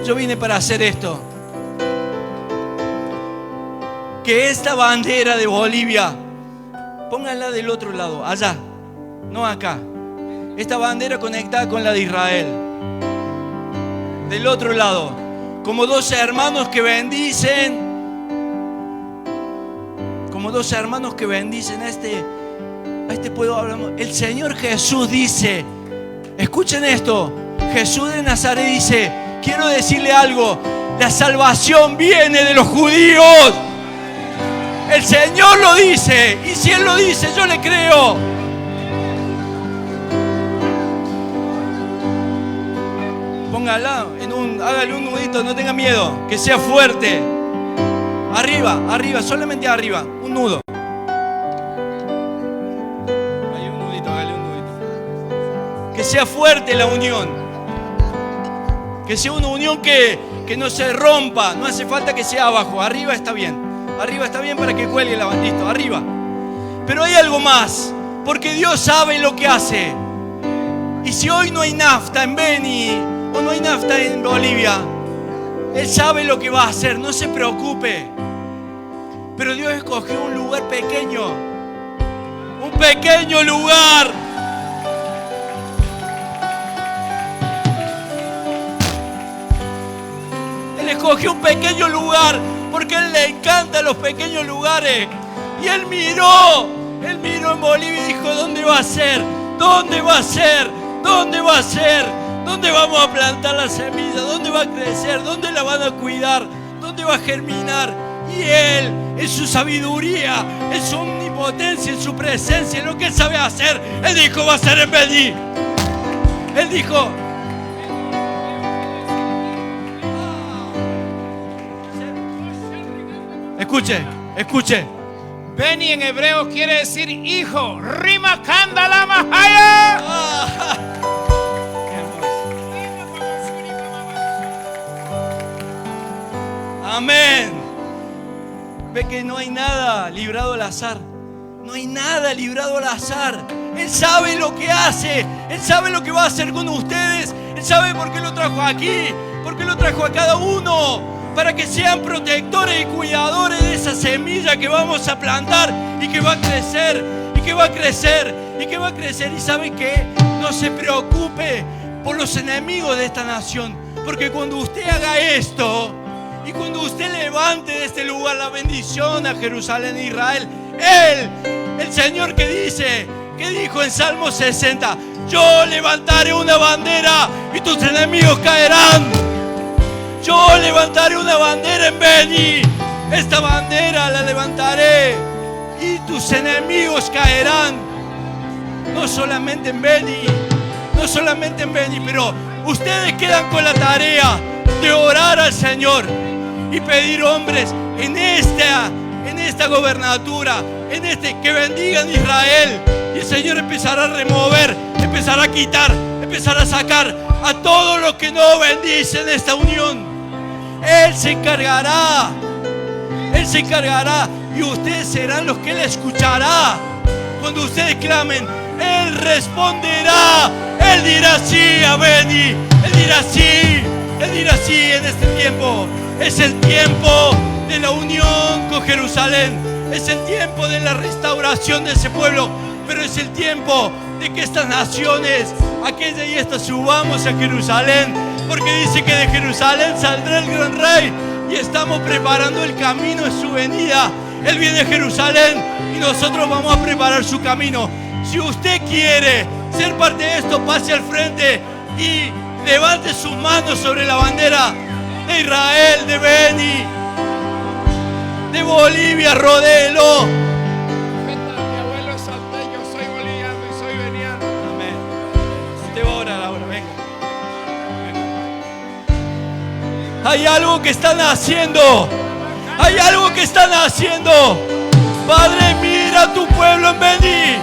Yo vine para hacer esto. Que esta bandera de Bolivia, pónganla del otro lado, allá, no acá. Esta bandera conectada con la de Israel. Del otro lado, como dos hermanos que bendicen. Como dos hermanos que bendicen a este pueblo. El Señor Jesús dice, escuchen esto, Jesús de Nazaret dice, quiero decirle algo, la salvación viene de los judíos. El Señor lo dice, y si Él lo dice, yo le creo. Póngala, hágale un nudito, no tenga miedo, que sea fuerte. Arriba, solamente arriba, un nudo. Hay un nudito, hágale un nudito. Que sea fuerte la unión. Que sea una unión que no se rompa. No hace falta que sea abajo. Arriba está bien. Arriba está bien para que cuelgue la bandita. Listo, arriba. Pero hay algo más. Porque Dios sabe lo que hace. Y si hoy no hay nafta en Beni o no hay nafta en Bolivia, Él sabe lo que va a hacer. No se preocupe. Pero Dios escogió un lugar pequeño. Un pequeño lugar. Escogió un pequeño lugar porque a Él le encantan los pequeños lugares. Y Él miró en Bolivia y dijo, ¿dónde va a ser? ¿Dónde va a ser? ¿Dónde va a ser? ¿Dónde vamos a plantar la semilla? ¿Dónde va a crecer? ¿Dónde la van a cuidar? ¿Dónde va a germinar? Y Él, en su sabiduría, en su omnipotencia, en su presencia, en lo que Él sabe hacer, Él dijo, va a ser en Beni. Él dijo, escuche. Beni en hebreo quiere decir hijo. Rima kandala mahaya. Amén. Ve que no hay nada librado al azar. No hay nada librado al azar. Él sabe lo que hace. Él sabe lo que va a hacer con ustedes. Él sabe por qué lo trajo aquí. Por qué lo trajo a cada uno. Para que sean protectores y cuidadores de esa semilla que vamos a plantar y que va a crecer, y que va a crecer, y que va a crecer. Y ¿sabe qué? No se preocupe por los enemigos de esta nación, porque cuando usted haga esto y cuando usted levante de este lugar la bendición a Jerusalén e Israel, Él, el Señor que dijo en Salmo 60, yo levantaré una bandera y tus enemigos caerán. Yo levantaré una bandera en Beni. Esta bandera la levantaré y tus enemigos caerán. No solamente en Beni, pero ustedes quedan con la tarea de orar al Señor y pedir hombres en esta gobernatura, que bendigan Israel. Y el Señor empezará a remover, empezará a quitar, empezará a sacar a todos los que no bendicen esta unión. Él se encargará y ustedes serán los que Él escuchará. Cuando ustedes clamen, Él responderá. Él dirá sí a Beni. Él dirá sí en este tiempo. Es el tiempo de la unión con Jerusalén. Es el tiempo de la restauración de ese pueblo. Pero es el tiempo de que estas naciones, aquella y esta, subamos a Jerusalén. Porque dice que de Jerusalén saldrá el gran rey. Y estamos preparando el camino de su venida. Él viene a Jerusalén y nosotros vamos a preparar su camino. Si usted quiere ser parte de esto, pase al frente y Levante sus manos sobre la bandera de Israel, de Beni, de Bolivia, rodéelo. Mi abuelo es salteño, soy boliviano y soy veniano. Amén. Usted va a orar ahora, venga. Hay algo que están haciendo. Hay algo que están haciendo. Padre, mira a tu pueblo en Beni.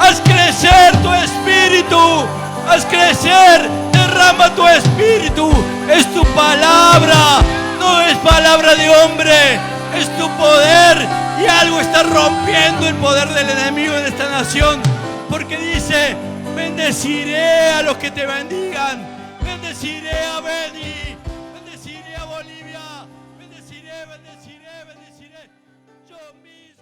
Haz crecer tu espíritu. Haz crecer. Derrama tu espíritu. Es tu palabra. No es palabra de hombre. Es tu poder. Y algo está rompiendo el poder del enemigo en esta nación. Porque dice: bendeciré a los que te bendigan. Bendeciré a Beni. Bendeciré a Bolivia. Bendeciré. Yo mismo.